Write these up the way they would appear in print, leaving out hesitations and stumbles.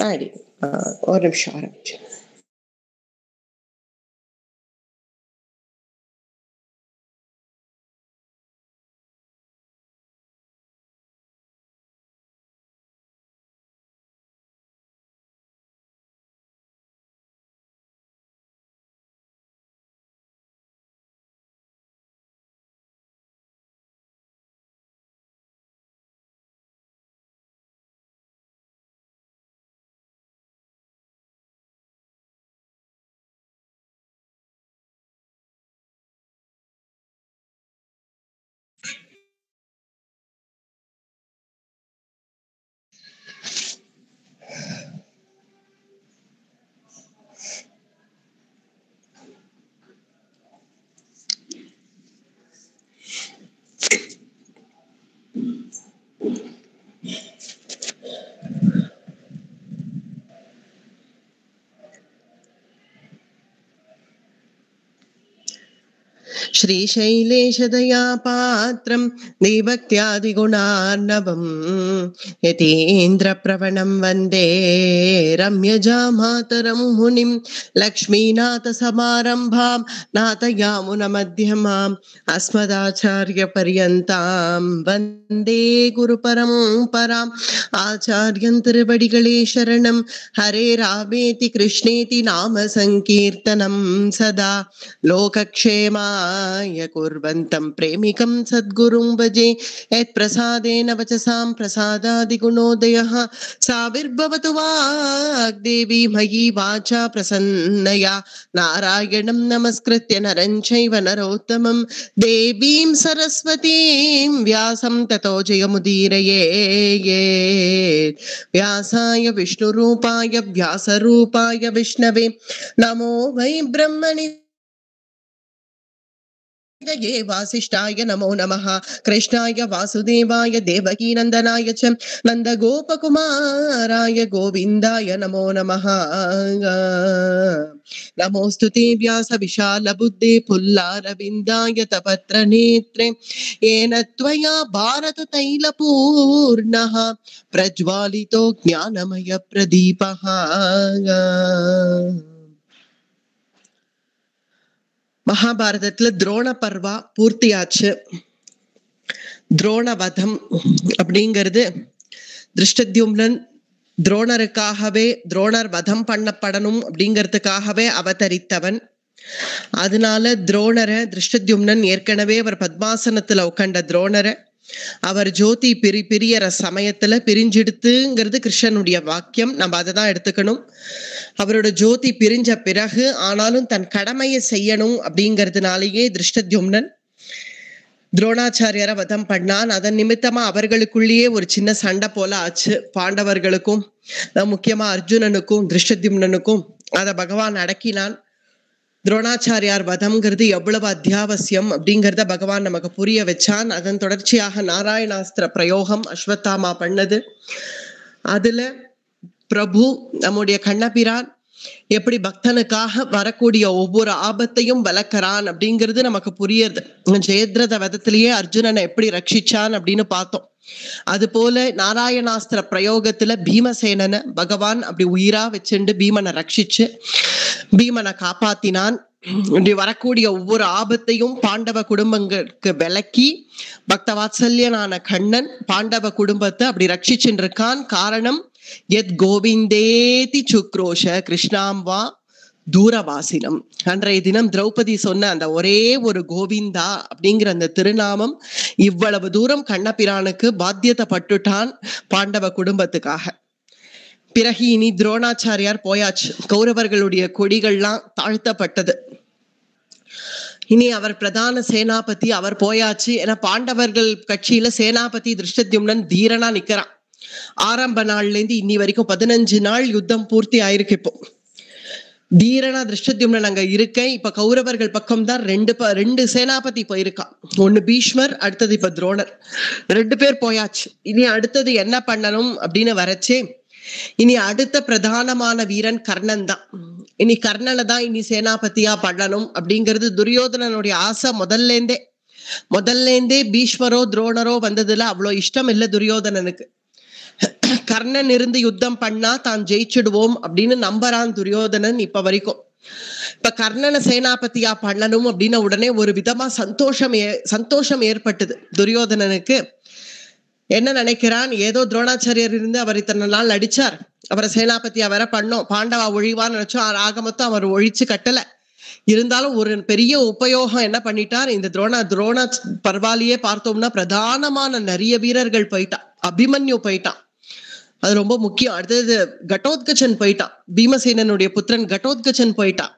ஆடி ஒரு நிமிஷம் ஆரம்பிச்சு. श्रीशैलेशदया पात्रं देवक्त्यादिगुणार्णवं यतीन्द्रप्रवणं वन्दे रम्यजामातरं मुनिं लक्ष्मीनाथसमारम्भां नाथयामुनमध्यमाम् अस्मदाचार्यपर्यन्तां वन्दे गुरुपरम्पराम् आचार्यं तिरुवडिगळे शरणं हरे रामेति कृष्णेति नाम संकीर्तनं सदा लोकक्षेमाय कुर्वन्तं प्रेमिकं सद्गुरुं भजे यत्प्रसादेन वचसां प्रसादादिगुणोदयः साविर्भवतु वाग्देवी मयि वाचा प्रसन्नया नारायणं नमस्कृत्य नरं चैव नरोत्तमं देवीं सरस्वतीं व्यासं ततो जयमुदीरयेत् व्यासाय विष्णुरूपाय व्यासरूपाय विष्णवे नमो वै ब्रह्मणि वासिष्ठाय नमो नमः कृष्णाय वासुदेवाय देवकीनन्दनाय च नन्दगोपकुमाराय गोविन्दाय नमो नमः नमोऽस्तु ते व्यास विशालबुद्धे पुल्लारविन्दाय तपत्रनेत्रे येन त्वया भारततैलपूर्णः प्रज्वालितो ज्ञानमय प्रदीपः மகாபாரதத்துல துரோண பர்வா பூர்த்தியாச்சு. துரோணவதம் அப்படிங்கிறது திருஷ்டத்யும்னன் துரோணருக்காகவே துரோணர் வதம் பண்ணப்படணும் அப்படிங்கிறதுக்காகவே அவதரித்தவன். அதனால துரோணரை திருஷ்டத்யும்னன் ஏற்கனவே அவர் பத்மாசனத்துல உட்காண்ட துரோணரை அவர் ஜோதி பிரியற சமயத்துல பிரிஞ்செடுத்துங்கிறது கிருஷ்ணனுடைய வாக்கியம். நம்ம அதை தான் எடுத்துக்கணும். அவரோட ஜோதி பிரிஞ்ச பிறகு ஆனாலும் தன் கடமையை செய்யணும் அப்படிங்கிறதுனாலேயே திருஷ்டத்யும்னன் துரோணாச்சாரியரை வதம் பண்ணான். அதன் நிமித்தமா அவர்களுக்குள்ளேயே ஒரு சின்ன சண்டை போல ஆச்சு. பாண்டவர்களுக்கும் முக்கியமா அர்ஜுனனுக்கும் திருஷ்டத்யும்னனுக்கும் அதை பகவான் அடக்கினான். துரோணாச்சாரியார் வதம்ங்கிறது எவ்வளவு அத்தியாவசியம் அப்படிங்கிறத பகவான் நமக்கு புரிய வச்சான். அதன் தொடர்ச்சியாக நாராயணாஸ்திர பிரயோகம் அஸ்வத்தாமா பண்ணது. அதுல பிரபு நம்முடைய கண்ணபிரான் எப்படி பக்தனுக்காக வரக்கூடிய ஒவ்வொரு ஆபத்தையும் விளக்குறான் அப்படிங்கிறது நமக்கு புரியுது. ஜெயத்ரத வதத்திலேயே அர்ஜுனனை எப்படி ரட்சிச்சான் அப்படின்னு பார்த்தோம். அது போல நாராயணாஸ்திர பிரயோகத்துல பீமசேனனை பகவான் அப்படி உயிரா வச்சுண்டு பீமனை ரட்சிச்சு பீமனை காப்பாத்தினான். இப்படி வரக்கூடிய ஒவ்வொரு ஆபத்தையும் பாண்டவ குடும்பங்களுக்கு விளக்கி பக்த வாத்சல்யனான கண்ணன் பாண்டவ குடும்பத்தை அப்படி ரட்சிச்சுட்டு இருக்கான். காரணம் எத் கோவிந்தேதி சுக்ரோஷ கிருஷ்ணாம் வா தூரவாசினம். அன்றைய தினம் திரௌபதி சொன்ன அந்த ஒரே ஒரு கோவிந்தா அப்படிங்கிற அந்த திருநாமம் இவ்வளவு தூரம் கண்ணபிரானுக்கு பாத்தியத்தை பட்டுட்டான் பாண்டவ குடும்பத்துக்காக. பிறகு இனி துரோணாச்சாரியார் போயாச்சு. கௌரவர்களுடைய கொடிகள்லாம் தாழ்த்தப்பட்டது. இனி அவர் பிரதான சேனாபதி அவர் போயாச்சு. ஏன்னா பாண்டவர்கள் கட்சியில சேனாபதி திருஷ்டத்யும்னன் தீரனா நிக்கிறான். ஆரம்ப நாள்ல இருந்து இன்னி வரைக்கும் 15 நாள் யுத்தம் பூர்த்தி ஆயிருக்கு. இப்போ தீரனா திருஷ்டத்யும்னன் அங்க இருக்க. இப்ப கௌரவர்கள் பக்கம் தான் ரெண்டு சேனாபதி போயிருக்கான். ஒண்ணு பீஷ்மர், அடுத்தது இப்ப துரோணர். 2 பேர் போயாச்சு. இனி அடுத்தது என்ன பண்ணணும் அப்படின்னு வரச்சே இனி அடுத்த பிரதானமான வீரன் கர்ணன் தான். இனி கர்ணனை தான் இனி சேனாபதியா பண்ணணும் அப்படிங்கிறது துரியோதனனுடைய ஆசை. முதல்ல இருந்தே பீஷ்மரோ துரோணரோ வந்ததுல அவ்வளோ இஷ்டம் இல்லை துரியோதனனுக்கு. கர்ணன் இருந்து யுத்தம் பண்ணா தான் ஜெயிச்சிடுவோம் அப்படின்னு நம்புறான் துரியோதனன் இப்ப வரைக்கும். இப்ப கர்ணனை சேனாபதியா பண்ணணும் அப்படின்னு உடனே ஒரு விதமா சந்தோஷம் ஏற்பட்டது துரியோதனனுக்கு. என்ன நினைக்கிறான், ஏதோ துரோணாச்சாரியர் இருந்து அவர் இத்தனை நாள் அடிச்சார், அவரை சேனாபதியா வேற பண்ணோம், பாண்டவா ஒழிவான்னு நினைச்சோம், ஆக மொத்தம் அவர் ஒழிச்சு கட்டல. இருந்தாலும் ஒரு பெரிய உபயோகம் என்ன பண்ணிட்டார், இந்த துரோண பர்வாலியே பார்த்தோம்னா பிரதானமான நிறைய வீரர்கள் போயிட்டான். அபிமன்யு போயிட்டான், அது ரொம்ப முக்கியம். அடுத்தது கடோத்கச்சன் போயிட்டான், பீமசேனனுடைய புத்திரன் கடோத்கச்சன் போயிட்டான்.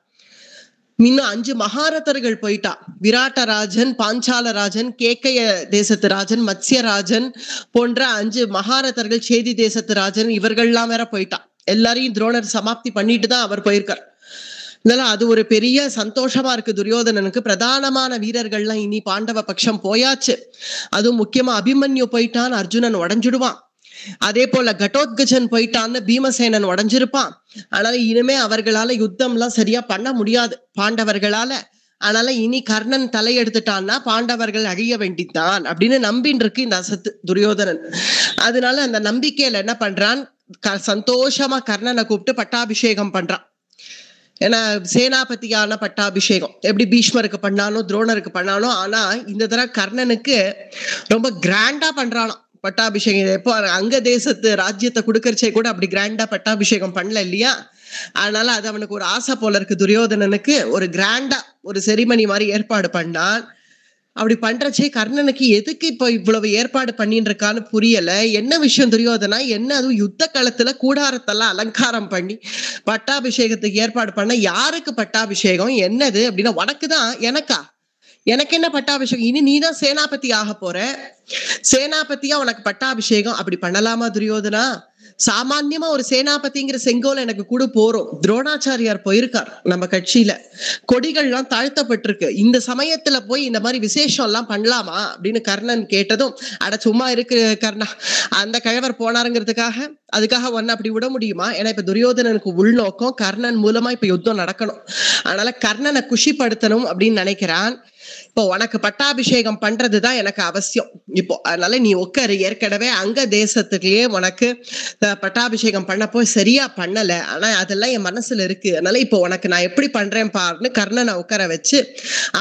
இன்னும் 5 மகாரதர்கள் போயிட்டா. விராட்டராஜன், பாஞ்சாலராஜன், கேக்கைய தேசத்து ராஜன், மத்ஸ்யராஜன் போன்ற 5 மகாரதர்கள், சேதி தேசத்து ராஜன், இவர்கள்லாம் வேற போயிட்டா. எல்லாரையும் துரோணர் சமாப்தி பண்ணிட்டு தான் அவர் போயிருக்கார். அதனால அது ஒரு பெரிய சந்தோஷமா இருக்கு துரியோதனனுக்கு. பிரதானமான வீரர்கள்லாம் இனி பாண்டவ பட்சம் போயாச்சு. அதுவும் முக்கியமா அபிமன்யு போயிட்டான், அர்ஜுனன் உடஞ்சிடுவான். அதே போல கடோத்கஜன் போயிட்டான்னு பீமசேனன் உடஞ்சிருப்பான். அதனால இனிமே அவர்களால யுத்தம் எல்லாம் சரியா பண்ண முடியாது பாண்டவர்களால. அதனால இனி கர்ணன் தலையெடுத்துட்டான்னா பாண்டவர்கள் அழிய வேண்டித்தான் அப்படின்னு நம்பின்னு இருக்கு இந்த அசத்து துரியோதனன். அதனால அந்த நம்பிக்கையில என்ன பண்றான், சந்தோஷமா கர்ணனை கூப்பிட்டு பட்டாபிஷேகம் பண்றான். ஏன்னா சேனாபதியான பட்டாபிஷேகம் எப்படி பீஷ்மருக்கு பண்ணானோ துரோணருக்கு பண்ணானோ, ஆனா இந்த தடவை கர்ணனுக்கு ரொம்ப கிராண்டா பண்றானோ பட்டாபிஷேகம். எப்போ அங்க தேசத்து ராஜ்யத்தை கொடுக்கறச்சே கூட அப்படி கிராண்டா பட்டாபிஷேகம் பண்ணல இல்லையா. அதனால அது அவனுக்கு ஒரு ஆசை போல இருக்கு துரியோதனனுக்கு. ஒரு கிராண்டா ஒரு செரிமனி மாதிரி ஏற்பாடு பண்ணான். அப்படி பண்றச்சே கர்ணனுக்கு எதுக்கு இப்ப இவ்வளவு ஏற்பாடு பண்ணிட்டு இருக்கான்னு புரியல. என்ன விஷயம் துரியோதனா, என்ன அதுவும் யுத்த காலத்துல கூடாரத்தெல்லாம் அலங்காரம் பண்ணி பட்டாபிஷேகத்துக்கு ஏற்பாடு பண்ண, யாருக்கு பட்டாபிஷேகம் என்னது அப்படின்னா, உனக்குதான் எனக்கா, எனக்கு என்ன பட்டாபிஷேகம், இனி நீதான் சேனாபதி ஆக போற, சேனாபதியா உனக்கு பட்டாபிஷேகம், அப்படி பண்ணலாமா துரியோதனா? சாமான்யமா ஒரு சேனாபதிங்கிற செங்கோல் எனக்கு கூட போறோம். துரோணாச்சாரியார் போயிருக்கார் நம்ம கட்சியில, கொடிகள்லாம் தாழ்த்தப்பட்டிருக்கு, இந்த சமயத்துல போய் இந்த மாதிரி விசேஷம் எல்லாம் பண்ணலாமா அப்படின்னு கர்ணன் கேட்டதும், அட சும்மா இருக்கு கர்ணா, அந்த கழவர் போனாருங்கிறதுக்காக அதுக்காக ஒன்னு அப்படி விட முடியுமா? ஏன்னா இப்ப துரியோதனனுக்கு உள்நோக்கம் கர்ணன் மூலமா இப்ப யுத்தம் நடக்கணும். அதனால கர்ணனை குஷிப்படுத்தணும் அப்படின்னு நினைக்கிறான். இப்போ உனக்கு பட்டாபிஷேகம் பண்றதுதான் எனக்கு அவசியம் இப்போ. அதனால நீ உட்காரு, ஏற்கனவே அங்க தேசத்துலயே உனக்கு பட்டாபிஷேகம் பண்ணப்போ சரியா பண்ணல, ஆனா அதெல்லாம் என் மனசுல இருக்கு. அதனால இப்போ உனக்கு நான் எப்படி பண்றேன் பாருன்னு கர்ணனை உட்கார வச்சு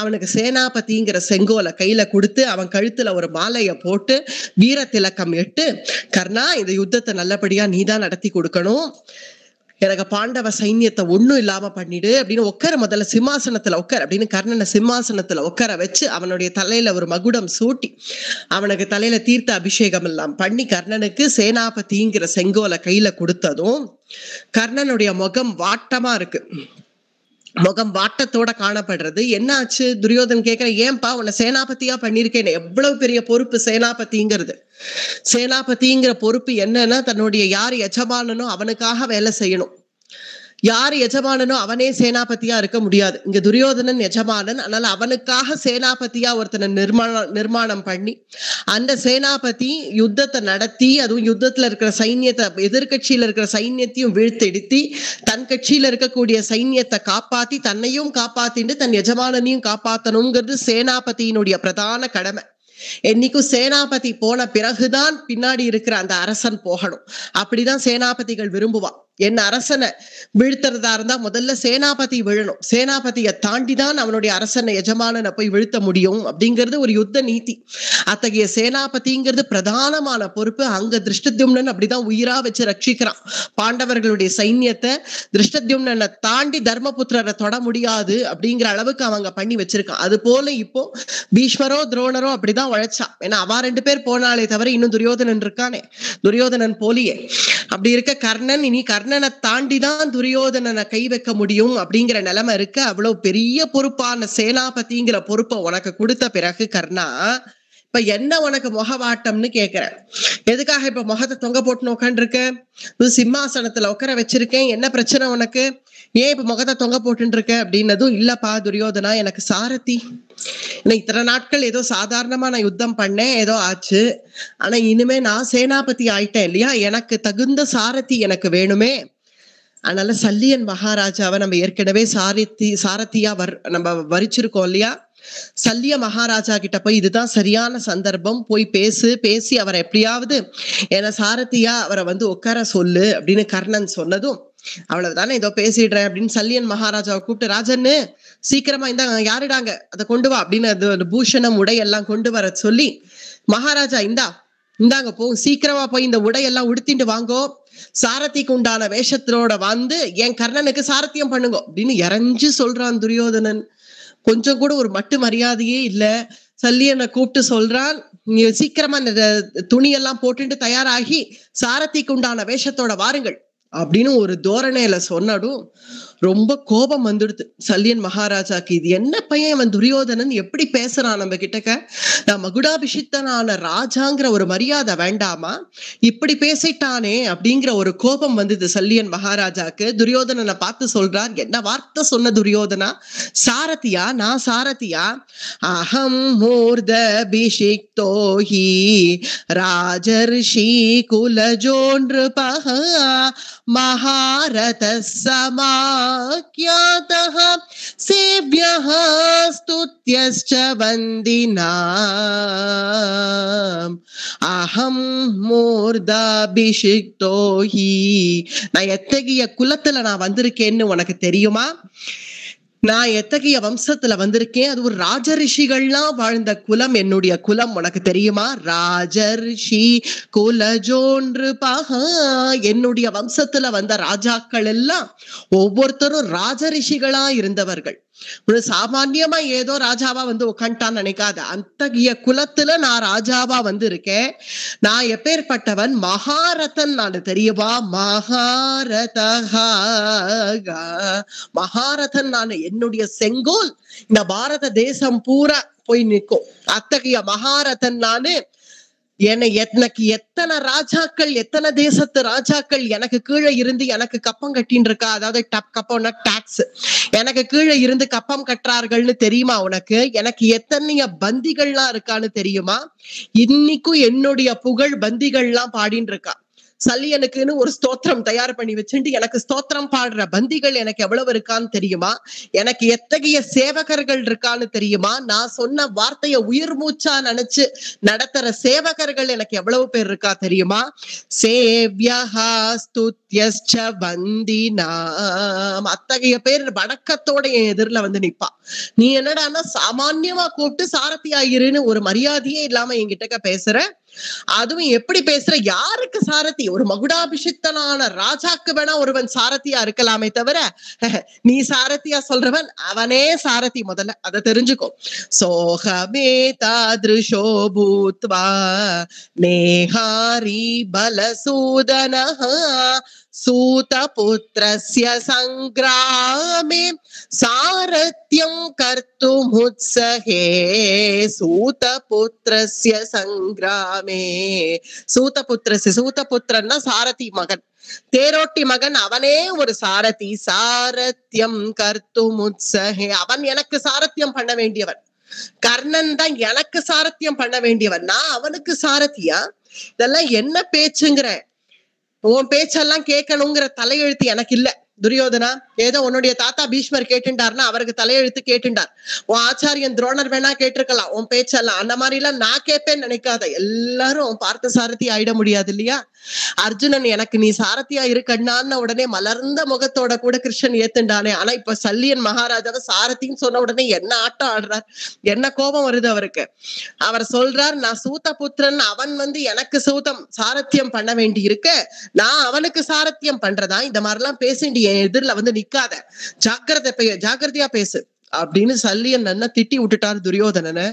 அவனுக்கு சேனாபதிங்கிற செங்கோலை கையில கொடுத்து அவன் கழுத்துல ஒரு மாலைய போட்டு வீர திலக்கம் இட்டு, கர்ணா இந்த யுத்தத்தை நல்லபடியா நீதான் நடத்தி கொடுக்கணும், எனக்கு பாண்டவ சைன்யத்தை ஒண்ணும் இல்லாம பண்ணிடு அப்படின்னு உட்கார, முதல்ல சிம்மாசனத்துல உட்கார அப்படின்னு கர்ணனை சிம்மாசனத்துல உட்கார வச்சு அவனுடைய தலையில ஒரு மகுடம் சூட்டி அவனுக்கு தலையில தீர்த்த அபிஷேகம் எல்லாம் பண்ணி கர்ணனுக்கு சேனாபதிங்கிற செங்கோலை கையில கொடுத்ததும் கர்ணனுடைய முகம் வாட்டமா இருக்கு, முகம் வாட்டத்தோட காணப்படுறது. என்ன ஆச்சு துரியோதன் கேட்கிற, ஏன்பா உன்னை சேனாபதியா பண்ணிருக்கேன், எவ்வளவு பெரிய பொறுப்பு சேனாபதிங்கிறது. சேனாபதிங்கிற பொறுப்பு என்னன்னா, தன்னுடைய யார் எஜமானனோ அவனுக்காக வேலை செய்யணும், யார் எஜமானனோ அவனே சேனாபதியா இருக்க முடியாது. இங்க துரியோதனன் எஜமானன், அதனால அவனுக்காக சேனாபதியா ஒருத்தனை நிர்மாணம் பண்ணி அந்த சேனாபதி யுத்தத்தை நடத்தி, அதுவும் யுத்தத்துல இருக்கிற சைன்யத்தை, எதிர்கட்சியில இருக்கிற சைன்யத்தையும் வீழ்த்தெடுத்தி தன் கட்சியில இருக்கக்கூடிய சைன்யத்தை காப்பாத்தி தன்னையும் காப்பாத்திட்டு தன் எஜமானனையும் காப்பாத்தணுங்கிறது சேனாபதியினுடைய பிரதான கடமை. என்னைக்கும் சேனாபதி போன பிறகுதான் பின்னாடி இருக்கிற அந்த அரசன் போகணும், அப்படிதான் சேனாபதிகள் விரும்புவான். என்ன அரசனை வீழ்த்துறதா இருந்தா முதல்ல சேனாபதி விழணும், சேனாபதியை தாண்டிதான் அவனுடைய அரசனை எஜமானனை போய் வீழ்த்த முடியும் அப்படிங்கிறது ஒரு யுத்த நீதி. அத்தகைய சேனாபதிங்கிறது பிரதானமான பொறுப்பு. அங்க திருஷ்டத்யும்னன் அப்படிதான் உயிரா வச்சு ரட்சிக்கிறான் பாண்டவர்களுடைய சைன்யத்தை. திருஷ்டத்யும்னனை தாண்டி தர்மபுத்திரரை தொட முடியாது அப்படிங்கிற அளவுக்கு அவங்க பண்ணி வச்சிருக்கான். அது போல இப்போ பீஷ்மரோ துரோணரோ அப்படிதான் உழைச்சான். ஏன்னா அவ 2 பேர் போனாலே தவிர இன்னும் துரியோதனன் இருக்கானே, துரியோதனன் போலியே. அப்படி இருக்க கர்ணன் இனி கர்ணனை தாண்டிதான் துரியோதனனை கை வைக்க முடியும் அப்படிங்கிற நிலைமை இருக்கு. அவ்வளவு பெரிய பொறுப்பான சேனாபதிங்கிற பொறுப்பை உனக்கு கொடுத்த பிறகு கர்ணா, இப்ப என்ன உனக்கு முகவாட்டம்னு கேக்குறேன். எதுக்காக இப்ப முகத்தை தொங்க போட்டுன்னு உட்காந்து இருக்க? சிம்மாசனத்துல உட்கார வச்சிருக்கேன், என்ன பிரச்சனை உனக்கு, ஏன் இப்ப முகத்தை தொங்க போட்டு இருக்க அப்படின்னதும், இல்லப்பா துரியோதனா, எனக்கு சாரதி, இத்தனை நாட்கள் ஏதோ சாதாரணமா நான் யுத்தம் பண்ணேன், ஏதோ ஆச்சு, ஆனா இனிமே நான் சேனாபதி ஆயிட்டேன் இல்லையா, எனக்கு தகுந்த சாரதி எனக்கு வேணுமே. அதனால சல்லியன் மகாராஜாவை நம்ம ஏற்கனவே சாரதியா நம்ம வரிச்சிருக்கோம் இல்லையா, சல்லிய மகாராஜா கிட்ட போய் இதுதான் சரியான சந்தர்ப்பம், போய் பேசி அவரை எப்படியாவது என சாரதியா அவரை உட்கார சொல்லு அப்படின்னு கர்ணன் சொன்னதும், அவ்வளவுதானே ஏதோ பேசிடுறேன் அப்படின்னு சல்லியன் மகாராஜாவை கூப்பிட்டு, ராஜன்னு சீக்கிரமா இந்தாங்க, யாருடாங்க அதை கொண்டு வா அப்படின்னு அது பூஷணம் உடையெல்லாம் கொண்டு வர சொல்லி, மகாராஜா இந்தாங்க போ, சீக்கிரமா போய் இந்த உடையெல்லாம் உடுத்திட்டு வாங்கோ, சாரதிக்கு உண்டான வேஷத்தோட என் கர்ணனுக்கு சாரத்தியம் பண்ணுங்க அப்படின்னு இறஞ்சு சொல்றான் துரியோதனன். கொஞ்சம் கூட ஒரு மட்டு மரியாதையே இல்ல. சல்லியனை கூப்பிட்டு சொல்றான், நீ சீக்கிரமா இந்த துணியெல்லாம் போட்டுட்டு தயாராகி சாரதிக்கு உண்டான வேஷத்தோட வாருங்கள் அப்படின்னு ஒரு தோரணையில சொன்னடும் ரொம்ப கோபம் வந்துடுது சல்லியன் மகாராஜாக்கு. இது என்ன பையன் அவன் துரியோதனன், எப்படி பேசுறான் நம்ம கிட்டக்க, நான் மகுடாபிஷிக்தனான ராஜாங்கிற ஒரு மரியாதை வேண்டாமா, இப்படி பேசிட்டானே அப்படிங்கிற ஒரு கோபம் வந்தது சல்லியன் மகாராஜாக்கு. துரியோதனனை பார்த்து சொல்றார், என்ன வார்த்தை சொன்ன துரியோதனா, சாரதியா, நான் சாரதியா, அகம் மூர்தபிஷிக்தோஹி ராஜர்ஷி குலஜோன்றுபஹ மகாரத समाख्यातः सेव्यः स्तुत्यश्च वन्दिनाम् अहं மூர்தாபிஷிக்தோ ஹி. நான் எத்தகைய குலத்துல நான் வந்திருக்கேன்னு உனக்கு தெரியுமா, நான் எத்தகைய வம்சத்துல வந்திருக்கேன், அது ஒரு ராஜரிஷிகள்லாம் வாழ்ந்த குலம், என்னுடைய குலம் உனக்கு தெரியுமா, ராஜரிஷி குலஜோன்று பக, என்னுடைய வம்சத்துல வந்த ராஜாக்கள் எல்லாம் ஒவ்வொருத்தரும் ராஜரிஷிகளா இருந்தவர்கள். சாமான்யமா ஏதோ ராஜாவா உட்காந்துட்டான்னு நினைக்காத, அத்தகைய குலத்துல நான் ராஜாவா இருக்கேன். நான் எப்பேற்பட்டவன், மகாரதன் நான் தெரியுமா, மகாரதன் நான், என்னுடைய செங்கோல் இந்த பாரத தேசம் பூரா போய் நிற்கும், அத்தகைய மகாரதன் நானு. எனக்கு எத்தனை ராஜாக்கள், எத்தனை தேசத்து ராஜாக்கள் எனக்கு கீழே இருந்து எனக்கு கப்பம் கட்டின்னு இருக்கா, அதாவது கப்பம்னா டாக்ஸ், எனக்கு கீழே இருந்து கப்பம் கட்டுறார்கள்னு தெரியுமா உனக்கு, எனக்கு எத்தனைய பந்திகள்லாம் இருக்கான்னு தெரியுமா, இன்னைக்கும் என்னுடைய புகழ் பந்திகள்லாம் பாடின்னு இருக்கா. சல்லியனுக்குன்னு ஒரு ஸ்தோத்திரம் தயார் பண்ணி வச்சுட்டு எனக்கு ஸ்தோத்திரம் பாடுற பந்திகள் எனக்கு எவ்வளவு இருக்கான்னு தெரியுமா, எனக்கு எத்தகைய சேவகர்கள் இருக்கான்னு தெரியுமா, நான் சொன்ன வார்த்தைய உயிர் மூச்சா நினைச்சு நடத்துற சேவகர்கள் எனக்கு எவ்வளவு பேர் இருக்கா தெரியுமா, சேவ்யஹா ஸ்துத்யஸ்ச வந்தினாம், அத்தகைய பேர் வணக்கத்தோட என் எதிரில நிப்பா. நீ என்னடான்னா சாமான்யமா கூப்பிட்டு சாரதி ஆயிருன்னு ஒரு மரியாதையே இல்லாம என்கிட்ட பேசுற, அதுவும் எப்படி பேசுற, யாருக்கு சாரதி, ஒரு மகுடாபிஷிக்தனான ராஜாக்கு வேணா ஒருவன் சாரதியா இருக்கலாமே தவிர நீ சாரதியா சொல்றவன் அவனே சாரதி, முதல்ல அதை தெரிஞ்சுக்கோ. சோகமே தாத்ருஷோ பூத்வா நேஹாரி பலசூதனஹ சூதபுத்ரஸ்ய சங்கிராமே சாரத்யம் கர்த்துமுத்ஸஹே, சூதபுத்ரஸ்ய சங்கிராமே, சூதபுத்திரன்னா சாரதி மகன், தேரோட்டி மகன், அவனே ஒரு சாரதி. சாரத்யம் கர்த்துமுத்ஸஹே, அவன் எனக்கு சாரத்தியம் பண்ண வேண்டியவன், கர்ணன் தான் எனக்கு சாரத்தியம் பண்ண வேண்டியவன், நான் அவனுக்கு சாரதியா, இதெல்லாம் என்ன பேச்சுங்கிற, உன் பேச்செல்லாம் கேட்கணுங்கிற தலையெழுத்து எனக்கு இல்ல துரியோதனா. ஏதோ உன்னுடைய தாத்தா பீஷ்மர் கேட்டுட்டார்னா அவருக்கு தலையெழுத்து கேட்டுட்டார், உன் ஆச்சாரியன் துரோணர் வேணா கேட்டிருக்கலாம் உன் பேச்செல்லாம், அந்த மாதிரி எல்லாம் நான் கேட்பேன்னு நினைக்காத, எல்லாரும் பார்த்த சாரதி ஆயிட முடியாது இல்லையா. அர்ஜுனன் எனக்கு நீ சாரதியா இருக்கண்ணான்னு உடனே மலர்ந்த முகத்தோட கூட கிருஷ்ணன் ஏத்துண்டானே, ஆனா இப்ப சல்லியன் மகாராஜாவை சாரதின்னு சொன்ன உடனே என்ன ஆட்டம் ஆடுறார், என்ன கோபம் வருது அவருக்கு. அவர் சொல்றார், நான் சூத புத்திரன், அவன் எனக்கு சூதம் சாரத்தியம் பண்ண வேண்டி இருக்கு, நான் அவனுக்கு சாரத்தியம் பண்றதா, இந்த மாதிரி எல்லாம் பேசிட்டு என் எதிரில நிக்காத, ஜாக்கிரதையா பேசு அப்படின்னு சல்லியன் நல்லா திட்டி விட்டுட்டார் துரியோதனனை.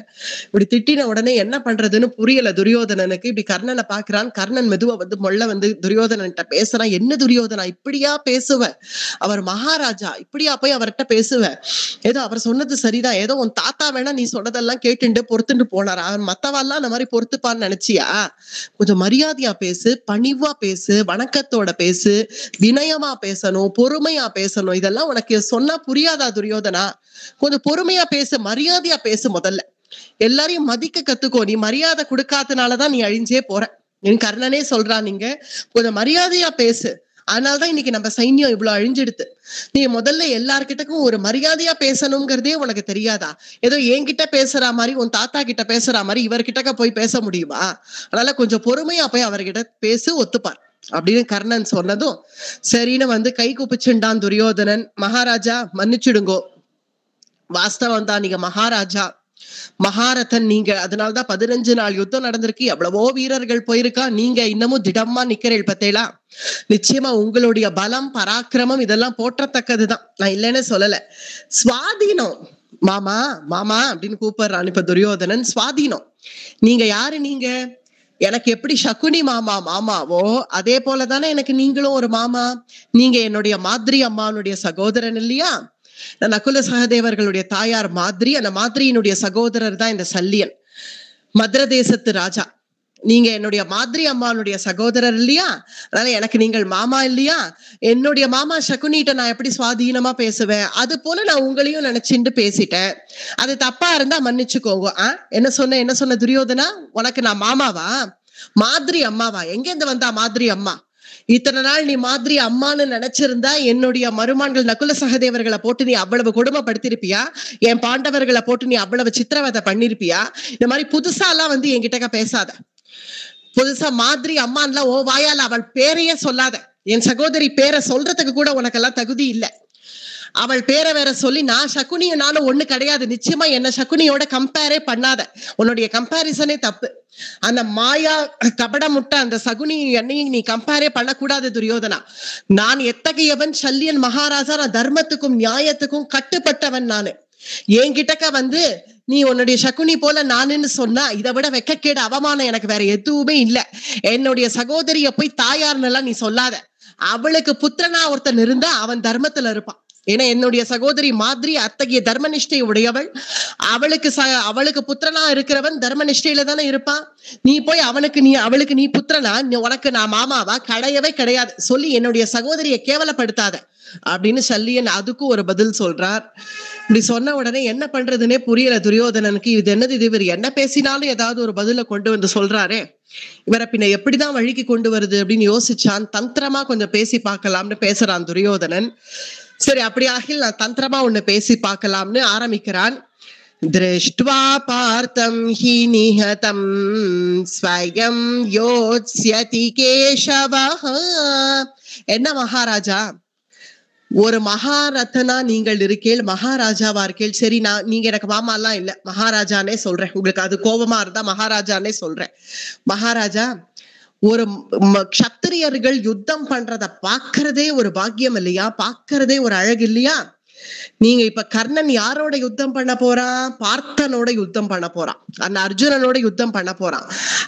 இப்படி திட்டின உடனே என்ன பண்றதுன்னு புரியல துரியோதனனுக்கு. இப்படி கர்ணனை பாக்குறான். கர்ணன் மெதுவா மொள்ள துரியோதனன்ட்ட பேசுறான், என்ன துரியோதனா இப்படியா பேசுவ, அவர் மகாராஜா, இப்படியா போய் அவர்கிட்ட பேசுவ, ஏதோ அவர் சொன்னது சரிதான், ஏதோ உன் தாத்தா வேணா நீ சொன்னதெல்லாம் கேட்டுண்டு பொறுத்துட்டு போனாரா, அவன் மத்தவாள்லாம் அந்த மாதிரி பொறுத்துப்பான்னு நினைச்சியா, கொஞ்சம் மரியாதையா பேசு, பணிவா பேசு, வணக்கத்தோட பேசு, வினயமா பேசணும், பொறுமையா பேசணும், இதெல்லாம் உனக்கு சொன்னா புரியாதா துரியோதனா, கொஞ்சம் பொறுமையா பேசு, மரியாதையா பேசு, முதல்ல எல்லாரையும் மதிக்க கத்துக்கோ, நீ மரியாதை கொடுக்காதனாலதான் நீ அழிஞ்சே போற, என் கர்ணனே சொல்றான், நீங்க கொஞ்சம் மரியாதையா பேசு அதனாலதான் இன்னைக்கு நம்ம சைன்யம் இவ்வளவு அழிஞ்சிடுது. நீ முதல்ல எல்லார்கிட்டக்கும் ஒரு மரியாதையா பேசணுங்கிறதே உனக்கு தெரியாதா? ஏதோ என்கிட்ட பேசுற மாதிரி உன் தாத்தா கிட்ட பேசுற மாதிரி இவர்கிட்ட போய் பேச முடியுமா? அதனால கொஞ்சம் பொறுமையா போய் அவர்கிட்ட பேசு, ஒத்துப்பார் அப்படின்னு கர்ணன் சொன்னதும் சரின்னு கை கூப்பிச்சுண்டான் துரியோதனன். மகாராஜா மன்னிச்சுடுங்கோ, வாஸ்தவம் தான், நீங்க மகாராஜா, மகாரதன் நீங்க, அதனாலதான் 15 நாள் யுத்தம் நடந்திருக்கு, எவ்வளவோ வீரர்கள் போயிருக்கா, நீங்க இன்னமும் திடமா நிக்கிறீள் பத்தேலா. நிச்சயமா உங்களுடைய பலம் பராக்கிரமம் இதெல்லாம் போற்றத்தக்கதுதான், நான் இல்லைன்னு சொல்லல. சுவாதீனம் மாமா மாமா அப்படின்னு கூப்பிடுறான் இப்ப துரியோதனன். சுவாதீனம், நீங்க யாரு? நீங்க எனக்கு எப்படி சகுனி மாமா மாமாவோ அதே போலதானே எனக்கு நீங்களும் ஒரு மாமா. நீங்க என்னுடைய மாதிரி அம்மானுடைய சகோதரன் இல்லையா? நகுல சகதேவர்களுடைய தாயார் மாதிரி, அந்த மாதிரியினுடைய சகோதரர் தான் இந்த சல்லியன், மதுர தேசத்து ராஜா. நீங்க என்னுடைய மாதிரி அம்மானுடைய சகோதரர் இல்லையா? அதனால எனக்கு நீங்கள் மாமா இல்லையா? என்னுடைய மாமா சகுனிட்ட நான் எப்படி சுவாதீனமா பேசுவேன், அது போல நான் உங்களையும் நினைச்சுட்டு பேசிட்டேன். அது தப்பா இருந்தா மன்னிச்சுக்கோங்க. என்ன சொன்ன துரியோதனா? உனக்கு நான் மாமாவா? மாதிரி அம்மாவா? எங்க இருந்து வந்தா மாதிரி அம்மா? இத்தனை நாள் நீ மாதிரி அம்மான்னு நினைச்சிருந்தா என்னுடைய மருமான்கள் நகுல சகதேவர்களை போட்டு நீ அவ்வளவு கொடுமைப்படுத்திருப்பியா? என் பாண்டவர்களை போட்டு நீ அவ்வளவு சித்திரவதை பண்ணிருப்பியா? இந்த மாதிரி புதுசா எல்லாம் என்கிட்ட பேசாத. புதுசா மாதிரி அம்மான்லாம் ஓ வாயால அவள் பேரையே சொல்லாத. என் சகோதரி பேரை சொல்றதுக்கு கூட உனக்கெல்லாம் தகுதி இல்லை. அவள் பேரை வேற சொல்லி நான் சகுனிய நானும் ஒண்ணு கிடையாது. நிச்சயமா என்ன சகுனியோட கம்பேரே பண்ணாத. உன்னுடைய கம்பாரிசனே தப்பு. அந்த மாயா கபட முட்டை அந்த சகுனி என்னையும் நீ கம்பேரே பண்ணக்கூடாது துரியோதனா. நான் எத்தகையவன்? சல்லியன் மகாராஜா. நான் தர்மத்துக்கும் நியாயத்துக்கும் கட்டுப்பட்டவன். நானு என்கிட்டக்க நீ உன்னுடைய சகுனி போல நானுன்னு சொன்னா இதை விட வெக்கக்கேடு அவமானம் எனக்கு வேற எதுவுமே இல்லை. என்னுடைய சகோதரிய போய் தாயார்னு எல்லாம் நீ சொல்லாத. அவளுக்கு புத்திரனா ஒருத்தன் இருந்தா அவன் தர்மத்துல இருப்பான். ஏன்னா என்னுடைய சகோதரி மாதிரி அத்தகைய தர்மனிஷ்டை உடையவள். அவளுக்கு புத்திரனா இருக்கிறவன் தர்மனிஷ்டையில தானே இருப்பான். நீ போய் அவளுக்கு நீ புத்திரனா? உனக்கு நான் மாமாவா? கிடையவே கிடையாது. சொல்லி என்னுடைய சகோதரியை கேவலப்படுத்தாத அப்படின்னு சல்லியன் அதுக்கும் ஒரு பதில் சொல்றார். இப்படி சொன்ன உடனே என்ன பண்றதுன்னே புரியல துரியோதனனுக்கு. இது என்னது, இது இவர் என்ன பேசினாலும் ஏதாவது ஒரு பதில கொண்டு சொல்றாரே, இவரை பின்ன எப்படிதான் வழிக்கு கொண்டு வருது அப்படின்னு யோசிச்சான். தந்திரமா கொஞ்சம் பேசி பார்க்கலாம்னு பேசுறான் துரியோதனன். சரி, அப்படி ஆகில் நான் தந்திரமா ஒண்ணு பேசி பார்க்கலாம்னு ஆரம்பிக்கிறான். திருஷ்ட்வா பார்த்தம் ஹி நிஹதம் ஸ்வயம் யோத்ஸ்யதி கேசவஹ. என்ன மகாராஜா, ஒரு மகாரத்தனா நீங்கள் இருக்கேள், மகாராஜாவா இருக்கேள். சரி, நீங்க எனக்கு மாமா எல்லாம் இல்ல, மகாராஜானே சொல்றேன். உங்களுக்கு அது கோபமா இருந்தா மகாராஜானே சொல்றேன். மகாராஜா, ஒரு க்ஷத்திரியர்கள் யுத்தம் பண்றத பாக்குறதே ஒரு பாக்கியம் இல்லையா? பாக்குறதே ஒரு அழகு இல்லையா? நீங்க இப்ப கர்ணன் யாரோட யுத்தம் பண்ண போறான்? பார்த்தனோட யுத்தம் பண்ண போறான். அந்த அர்ஜுனனோட யுத்தம் பண்ண போறான்.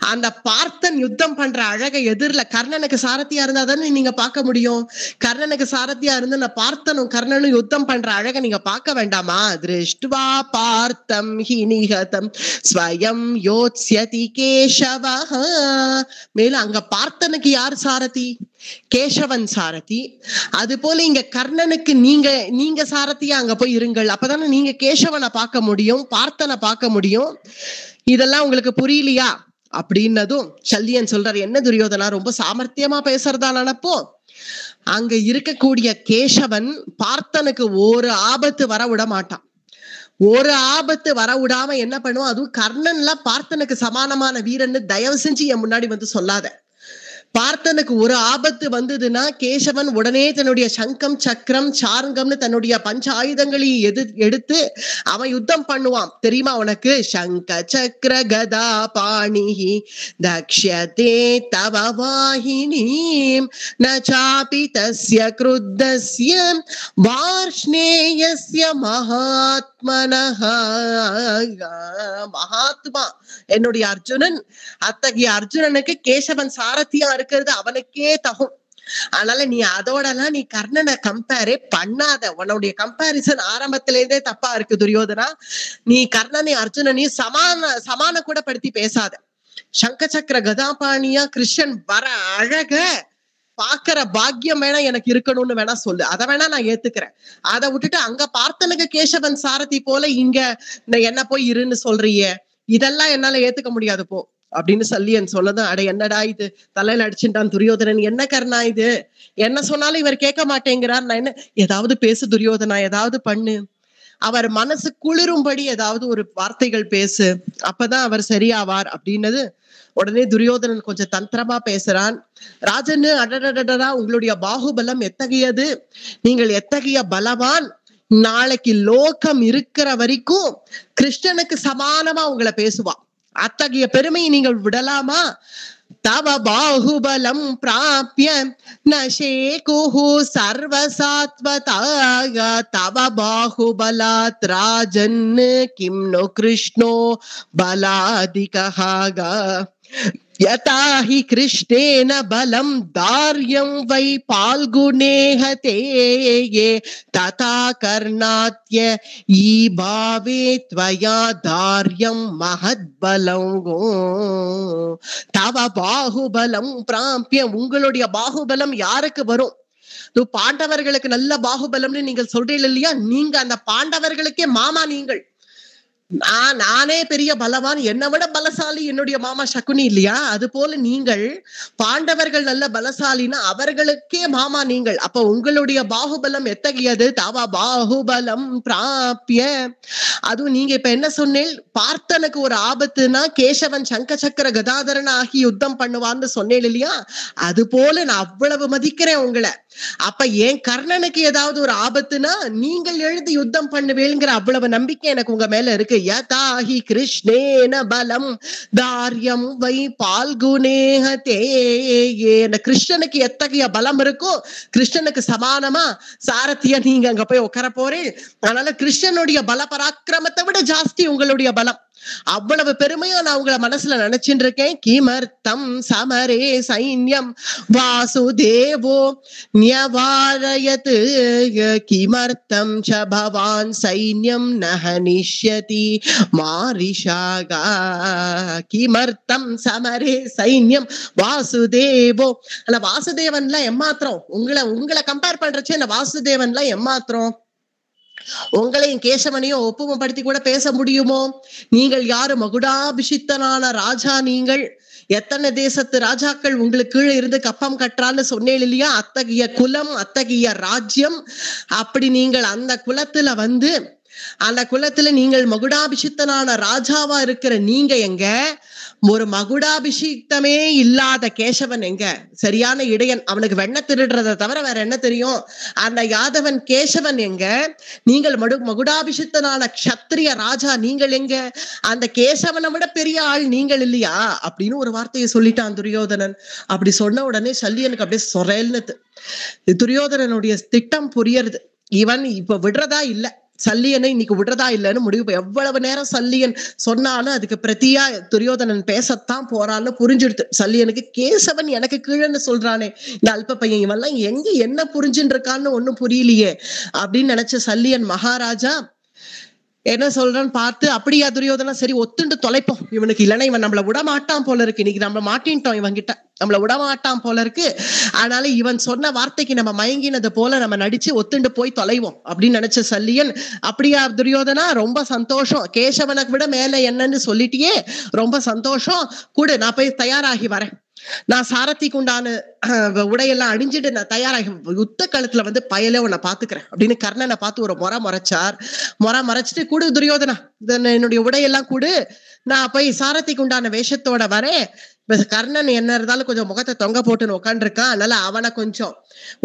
அந்த பார்த்தன் யுத்தம் பண்ற அழகை எதிரில கர்ணனுக்கு சாரதியா இருந்தா தானே நீங்க பார்க்க முடியும். கர்ணனுக்கு சாரதியா இருந்து அந்த பார்த்தனும் கர்ணனும் யுத்தம் பண்ற அழகை நீங்க பார்க்க வேண்டாமா? திருஷ்ட்வா பார்த்தம் ஹி நிஹதம் ஸ்வயம் யோத்ஸ்யதி கேசவஹ. மேலும் அங்க பார்த்தனுக்கு யார் சாரதி? கேசவன் சாரதி. அது போல இங்க கர்ணனுக்கு நீங்க சாரதியா அங்க போய் இருங்கள். அப்பதானே நீங்க கேசவனை பார்க்க முடியும், பார்த்தனை பார்க்க முடியும். இதெல்லாம் உங்களுக்கு புரியலையா அப்படின்னதும் சல்லியன் சொல்றாரு, என்ன துரியோதனா ரொம்ப சாமர்த்தியமா பேசுறதா நினைப்போ? அங்க இருக்கக்கூடிய கேசவன் பார்த்தனுக்கு ஒரு ஆபத்து வர விட மாட்டான். ஒரு ஆபத்து வர விடாம என்ன பண்ணுவோம்? அதுவும் கர்ணன்லாம் பார்த்தனுக்கு சமானமான வீரன்னு தயவு செஞ்சு என் முன்னாடி சொல்லாத. பார்த்தனுக்கு ஒரு ஆபத்து வந்ததுன்னா கேசவன் உடனே தன்னுடைய சங்கம் சக்கரம் சார்ங்கம்னு தன்னுடைய பஞ்ச ஆயுதங்களையும் எடுத்து அவன் யுத்தம் பண்ணுவான். தெரியுமா உனக்கு? சங்க சக்கர கதா பாணிஹி தக்ஷ்யதே தவ வாஹினீம் நசாபி தஸ்ய க்ருத்தஸ்ய வார்ஷ்ணேயஸ்ய மகாத்மனஹ. மகாத்மா என்னுடைய அர்ஜுனன், அத்தகைய அர்ஜுனனுக்கு கேசவன் சாரதியா இருக்கிறது அவனுக்கே தகும். அதனால நீ அதோடலாம் நீ கர்ணனை கம்பேரே பண்ணாத. உன்னுடைய கம்பாரிசன் ஆரம்பத்திலேருந்தே தப்பா இருக்கு துரியோதனா. நீ கர்ணனை அர்ஜுனனையும் சமான கூட படுத்தி பேசாத. சங்க சக்கர கதாபாணியா கிருஷ்ணன் வர அழக பாக்குற பாக்கியம் வேணா எனக்கு இருக்கணும்னு வேணா சொல்லு, அதை வேணா நான் ஏத்துக்கிறேன். அதை விட்டுட்டு அங்க பார்த்தனுக்கு கேசவன் சாரதி போல இங்க என்ன போய் இருன்னு சொல்றியே, இதெல்லாம் என்னால ஏத்துக்க முடியாது போ. அப்படின்னு சல்லியன் சொல்லதான், அட என்னடா இது, தலையில அடிச்சுட்டான் துரியோதனன், என்ன கர்ணா இது, என்ன சொன்னாலும் இவர் கேட்க மாட்டேங்கிறார், நான் என்ன, ஏதாவது பேசு துரியோதனா, ஏதாவது பண்ணு, அவர் மனசு குளிரும்படி ஏதாவது ஒரு வார்த்தைகள் பேசு, அப்பதான் அவர் சரியாவார் அப்படின்னது. உடனே துரியோதனன் கொஞ்சம் தந்திரமா பேசுறான். ராஜன்னு, அடடடடா, உங்களுடைய பாகுபலம் எத்தகையது, நீங்கள் எத்தகைய பலவான், நாளைக்கு லோகம் இருக்கிற வரைக்கும் கிருஷ்ணனுக்கு சமானமா உங்களை பேசுவான், அத்தகைய பெருமையை நீங்கள் விடலாமா? தவ பாகுபலம் பிராப்ய நசேகுஹு சர்வசாத்வதாக தவ பாகுபலாத் ராஜன் கிம் நோ கிருஷ்ணோ பலாதிகஹாக யதா ஹி கிருஷ்ணேன பலம் தார்யம் வை பால்குணேஹ தேயே ததா கர்ணாத்ய ஈபாவே த்வயா தார்யம் மஹத்பலம் தவ பாகுபலம் பிராப்ய, உங்களுடைய பாகுபலம் யாருக்கு வரும்? பாண்டவர்களுக்கு நல்ல பாகுபலம்னு நீங்க சொல்றீங்க இல்லையா, நீங்க அந்த பாண்டவர்களுக்கே மாமா, நீங்கள் நானே பெரிய பலவான், என்னை விட பலசாலி என்னுடைய மாமா சகுனி இல்லையா, அது போல நீங்கள் பாண்டவர்கள் நல்ல பலசாலினா அவர்களுக்கே மாமா நீங்கள். அப்ப உங்களுடைய பாகுபலம் எத்தகையது? தவ பாகுபலம் பிராப்ய. அதுவும் நீங்க இப்ப என்ன சொன்னேன், பார்த்தனுக்கு ஒரு ஆபத்துனா கேசவன் சங்க சக்கர கதாதரன் ஆகி யுத்தம் பண்ணுவான்னு சொன்னேன் இல்லையா, அது போல நான் அவ்வளவு மதிக்கிறேன் உங்களை. அப்ப ஏன் கர்ணனுக்கு ஏதாவது ஒரு ஆபத்துனா நீங்கள் எழுதி யுத்தம் பண்ணுவேங்கிற அவ்வளவு நம்பிக்கை எனக்கு உங்க மேல இருக்கு. யதாஹி கிருஷ்ணேன பலம் தார்யம் வை பால்குணேஹ தேயே, கிருஷ்ணனுக்கு எத்தகைய பலம் இருக்கோ கிருஷ்ணனுக்கு சமானமா சாரத்தியா நீங்க அங்க போய் உட்கார போறேன். அதனால கிருஷ்ணனுடைய பல பராக்கிரமத்தை விட ஜாஸ்தி உங்களுடைய பலம், அவ்வளவு பெருமையா நான் உங்களை மனசுல நினைச்சுட்டு இருக்கேன். கிமர்த்தம் சமரே சைன்யம் வாசுதேவோ ன்யவாரயத் கிமர்த்தம் ச பவான் சைன்யம் நஹனிஷ்யதி மாரிஷாகா. கிமர்த்தம் சமரே சைன்யம் வாசுதேவோ, அல்ல வாசுதேவன்ல எம்மாத்திரம், உங்களை கம்பேர் பண்றச்சு அந்த வாசுதேவன்ல எம்மாத்திரம், உங்களையும் கேசவனையும் ஒப்புமைப்படுத்தி கூட பேச முடியுமோ? நீங்கள் யாரு? மகுடாபிஷிக்தனான ராஜா, நீங்கள் எத்தனை தேசத்து ராஜாக்கள் உங்களுக்கு கீழே இருந்து கப்பம் கட்டுறான்னு சொன்னேன் இல்லையா, அத்தகைய குலம், அத்தகைய ராஜ்யம். அப்படி நீங்கள் அந்த குலத்துல வந்து, அந்த குலத்துல நீங்கள் மகுடாபிஷிக்தனான ராஜாவா இருக்கிற நீங்க எங்க? ஒரு மகுடாபிஷிக்தமே இல்லாத கேசவன் எங்க? சரியான இடையன், அவனுக்கு வெண்ண திருடுறதை தவிர வேற என்ன தெரியும்? அந்த யாதவன் கேசவன் எங்க? நீங்கள் மகுடாபிஷிக்தனான க்ஷத்ரிய ராஜா நீங்கள் எங்க? அந்த கேசவனை விட பெரிய ஆள் நீங்கள் இல்லையா? அப்படின்னு ஒரு வார்த்தையை சொல்லிட்டான் துரியோதனன். அப்படி சொன்ன உடனே சல்லியனுக்கு அப்படியே சொரேல்னு துரியோதனனுடைய திட்டம் புரியறது. இவன் இப்ப விடுறதா இல்ல, சல்லியனை இன்னைக்கு விடுறதா இல்லைன்னு முடிவு. எவ்வளவு நேரம் சல்லியன் சொன்னாலும் அதுக்கு பிரதியா துரியோதனன் பேசத்தான் போறான்னு புரிஞ்சிடுது சல்லியனுக்கு. கேசவன் எனக்கு கீழன்னு சொல்றானே இந்த அல்ப பையன், இவெல்லாம் எங்க என்ன புரிஞ்சுட்டு இருக்கான்னு ஒண்ணும் புரியலையே அப்படின்னு நினைச்ச சல்லியன் மகாராஜா என்ன சொல்றான்னு பார்த்து, அப்படியா துரியோதனா, சரி ஒத்துண்டு தொலைப்போம் இவனுக்கு, இல்லைன்னா இவன் நம்மள விட மாட்டான் போல இருக்கு, இன்னைக்கு நம்ம மாட்டின்ட்டோம் இவன் கிட்ட, நம்மள விட மாட்டான் போல இருக்கு, அதனால இவன் சொன்ன வார்த்தைக்கு நம்ம மயங்கினது போல நம்ம நடிச்சு ஒத்துண்டு போய் தொலைவோம் அப்படின்னு நினைச்ச சல்லியன், அப்படியா துரியோதனா, ரொம்ப சந்தோஷம், கேசவனுக்கு விட மேல என்னன்னு சொல்லிட்டியே, ரொம்ப சந்தோஷம், கூட நான் போய் தயாராகி வரேன், நான் சாரத்திக்கு உண்டான உடையெல்லாம் அணிஞ்சிட்டு நான் தயாராகி யுத்த களத்துல வந்து பயலே உன்னை பாத்துக்கிறேன் அப்படின்னு கர்ணனை பார்த்து ஒரு முறைச்சார். மறைச்சிட்டு, கூடு துரியோதனா, என்னுடைய உடையெல்லாம் கூடு, நான் போய் சாரத்திக்கு உண்டான வேஷத்தோட வரேன். கர்ணன் என்ன இருந்தாலும் கொஞ்சம் முகத்தை தொங்க போட்டுன்னு உட்காந்துருக்கான், அதனால அவனை கொஞ்சம்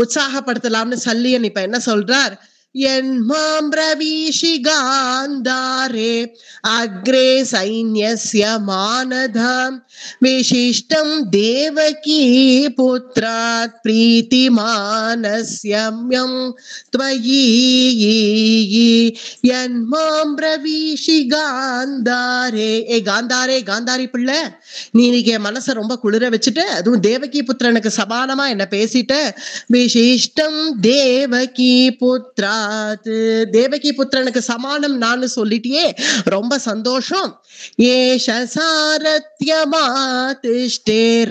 உற்சாகப்படுத்தலாம்னு சல்லியன் இப்ப என்ன சொல்றார், यन्मां ब्रवीषि गान्धारे अग्रे सैन्यस्य मानधं विशिष्टं देवकी पुत्रात् प्रीतिमानस्यम्यं त्वयि यन्मां ब्रवीषि गान्धारे ए गान्धारे गान्धारी பிள்ளை நீ இன்னைக்கு மனசை ரொம்ப குளிர வச்சுட்டு அதுவும் தேவகி புத்திரனுக்கு சமானமா என்ன பேசிட்ட விசிஷ்டம் தேவகி புத்ரா தேவகி புத்திரனுக்கு சமானம் நான் சொல்லிட்டியே, ரொம்ப சந்தோஷம். ஏஷ சாரத்யமாதிஷ்டே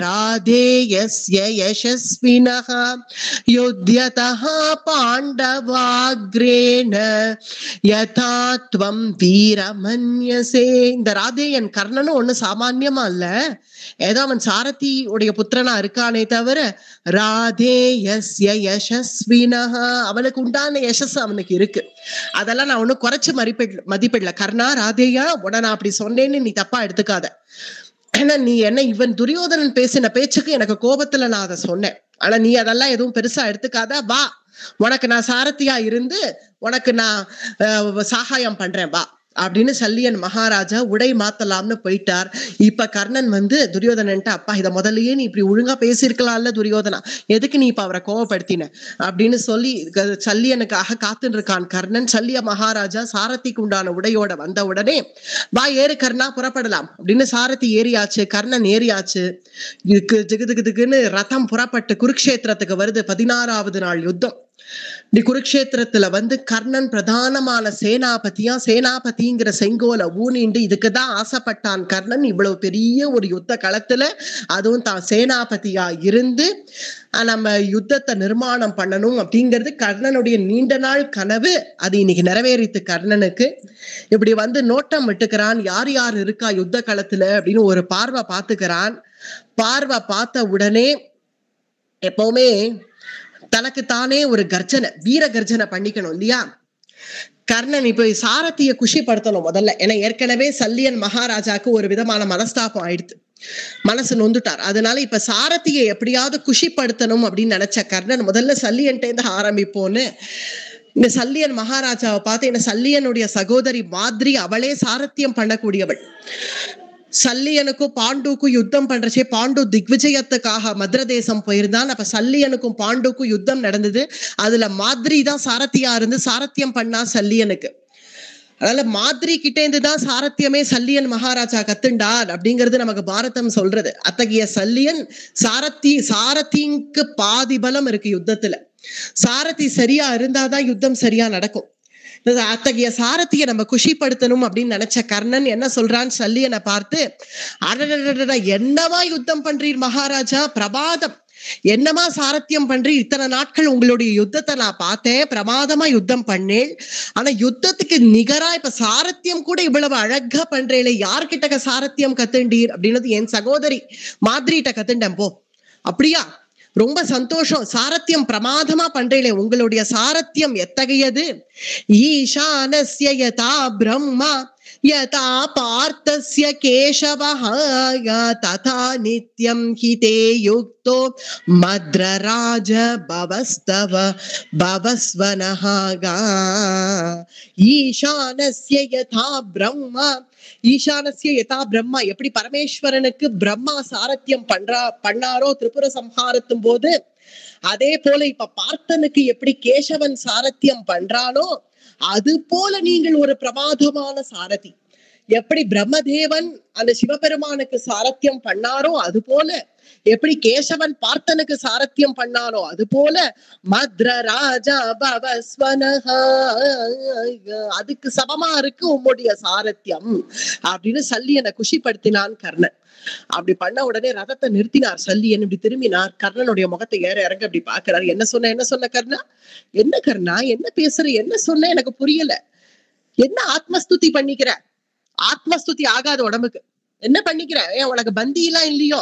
ராதேயஸ்ய யசஸ்வினஹ யுத்யதஹ பாண்டவாக்ரேண யதா த்வம் வீரமன்யசே. இந்த ராதேயன் கர்ணனும் ஒண்ணு சாமான்யமா இல்ல, ஏதோ அவன் சாரதி உடைய புத்திரனா இருக்கானே தவிர ராதேயஸ்ய யசஸ்வினஹ அவனுக்கு உண்டான யசஸ் அவனுக்கு இருக்கு. அதெல்லாம் நான் ஒண்ணு குறைச்சு மதிப்பிடல. கர்ணா ராதேயா உடனே நான் அப்படி சொன்னேன்னு நீ தப்பா எடுத்துக்காத. ஏன்னா நீ என்ன இவன் துரியோதனன் பேசின பேச்சுக்கு எனக்கு கோபத்துல நான் அதை சொன்னேன். ஆனா நீ அதெல்லாம் எதுவும் பெருசா எடுத்துக்காத. வா, உனக்கு நான் சாரதியா இருந்து உனக்கு நான் சகாயம் பண்றேன் வா அப்படின்னு சல்லியன் மகாராஜா உடை மாத்தலாம்னு போயிட்டார். இப்ப கர்ணன் வந்து துரியோதனன்ட்ட, அப்பா இத முதல்லயே நீ இப்படி ஒழுங்கா பேசியிருக்கலாம்ல துரியோதனா, எதுக்கு நீ இப்ப அவரை கோவப்படுத்தின அப்படின்னு சொல்லி சல்லியனுக்காக காத்துட்டு இருக்கான் கர்ணன். சல்லிய மகாராஜா சாரதிக்கு உண்டான உடையோட வந்த உடனே, வா ஏறு கர்ணா புறப்படலாம் அப்படின்னு சாரதி ஏறியாச்சு, கர்ணன் ஏறியாச்சு. ஜிகுதுக்குன்னு ரதம் புறப்பட்டு குருக்ஷேத்திரத்துக்கு வருது. 16வது நாள் யுத்தம். இப்படி குருக்ஷேத்திரத்துல வந்து கர்ணன் பிரதானமான சேனாபதிங்கிற செங்கோலை ஊனிண்டு இதுக்குதான் ஆசைப்பட்டான் கர்ணன். இவ்வளவு பெரிய ஒரு யுத்த களத்துல அதுவும் தான் சேனாபதியா இருந்து நம்ம யுத்தத்தை நிர்மாணம் பண்ணணும் அப்படிங்கிறது கர்ணனுடைய நீண்ட நாள் கனவு. அது இன்னைக்கு நிறைவேறித்து கர்ணனுக்கு. இப்படி வந்து நோட்டம் விட்டுக்கிறான், யார் யார் இருக்கா யுத்த களத்துல அப்படின்னு ஒரு பார்வை பார்த்துக்கிறான். பார்வை பார்த்த உடனே எப்பவுமே தனக்கு தானே ஒரு கர்ஜனை, வீர கர்ஜனை பண்ணிக்கணும் இல்லையா. கர்ணன் இப்ப சாரதிய குஷிப்படுத்தணும் முதல்ல. ஏன்னா ஏற்கனவே சல்லியன் மகாராஜாக்கு ஒரு விதமான மனஸ்தாபம் ஆயிடுத்து, மனசு நொந்துட்டார். அதனால இப்ப சாரதியை எப்படியாவது குஷிப்படுத்தணும் அப்படின்னு நினைச்ச கர்ணன் முதல்ல சல்லியன்ட்டே இருந்து ஆரம்பிப்போன்னு இந்த சல்லியன் மகாராஜாவை பார்த்து, என்ன சல்லியனுடைய சகோதரி மாதிரி அவளே சாரத்தியம் பண்ணக்கூடியவள். சல்லியனுக்கும் பாண்டுக்கும் யுத்தம் பண்றச்சே பாண்டு திக்விஜயத்துக்காக மதுர தேசம் போயிருந்தான். அப்ப சல்லியனுக்கும் பாண்டுக்கும் யுத்தம் நடந்தது. அதுல மாதிரி தான் சாரத்தியா இருந்து சாரத்தியம் பண்ணா சல்லியனுக்கு. அதனால மாதிரி கிட்டே இருந்துதான் சாரத்தியமே சல்லியன் மகாராஜா கத்துண்டார் அப்படிங்கிறது நமக்கு பாரதம் சொல்றது. அத்தகைய சல்லியன் சாரதிக்கு பாதி பலம் இருக்கு யுத்தத்துல. சாரதி சரியா இருந்தாதான் யுத்தம் சரியா நடக்கும். அத்தகைய சாரதியை நம்ம குஷிப்படுத்தணும் அப்படின்னு நினைச்ச கர்ணன் என்ன சொல்றான் சல்லியனை பார்த்து, அடடடடா என்னவா யுத்தம் பண்றீர் மகாராஜா, பிரபாதம், என்னமா சாரத்தியம் பண்றீர், இத்தனை நாட்கள் உங்களுடைய யுத்தத்தை நான் பார்த்தேன், பிரமாதமா யுத்தம் பண்ணேன். ஆனா யுத்தத்துக்கு நிகரா இப்ப சாரத்தியம் கூட இவ்வளவு அழகா பண்றேன், யார்கிட்ட சாரத்தியம் கத்துண்டீர் அப்படின்னது என் சகோதரி மாதிரிட்ட கத்துண்டேன். போ, அப்படியா, ரொம்ப சந்தோஷம், சாரத்தியம் பிரமாதமா பண்றீங்களே, உங்களுடைய சாரத்தியம் எத்தகையது. ஈசானஸ்ய யதா பிரம்மா யதா பார்த்தஸ்ய கேசவஹ ததா நித்யம் ஹிதே யுக்தோ மத்ரராஜ பவஸ்தவ பவஸ்வனஹ. ஈசானஸ்ய யதா பிரம்மா, ஈசானஸ்ய யதா பிரம்மா, எப்படி பரமேஸ்வரனுக்கு பிரம்மா சாரத்தியம் பண்ணாரோ திரிபுர சம்ஹாரத்தும் போது, அதே போல இப்ப பார்த்தனுக்கு எப்படி கேசவன் சாரத்தியம் பண்றானோ அது போல நீங்கள் ஒரு பிரமாதமான சாரதி. எப்படி பிரம்மதேவன் அந்த சிவபெருமானுக்கு சாரத்தியம் பண்ணாரோ அது போல, எப்படி கேசவன் பார்த்தனுக்கு சாரத்தியம் பண்ணாரோ அது போல மத்ர ராஜா பவஸ்வனஹ, அதுக்கு சமமா இருக்கு உம்முடைய சாரத்தியம் அப்படின்னு சல்லியனை குஷிப்படுத்தினான் கர்ணன். அப்படி பண்ண உடனே ரதத்தை நிறுத்தினார் சல்லியன். இப்படி திரும்பினார், கர்ணனுடைய முகத்தை ஏற இறங்க அப்படி பாக்குறாரு. என்ன சொன்ன கர்ணா, என்ன கர்ணா, என்ன பேசுற, என்ன சொன்ன எனக்கு புரியல, என்ன ஆத்மஸ்துதி பண்ணிக்கிற, ஆத்மஸ்துதி ஆகாத உடம்புக்கு என்ன பண்ணிக்கிற, ஏன் உனக்கு பந்தி எல்லாம் இல்லையோ,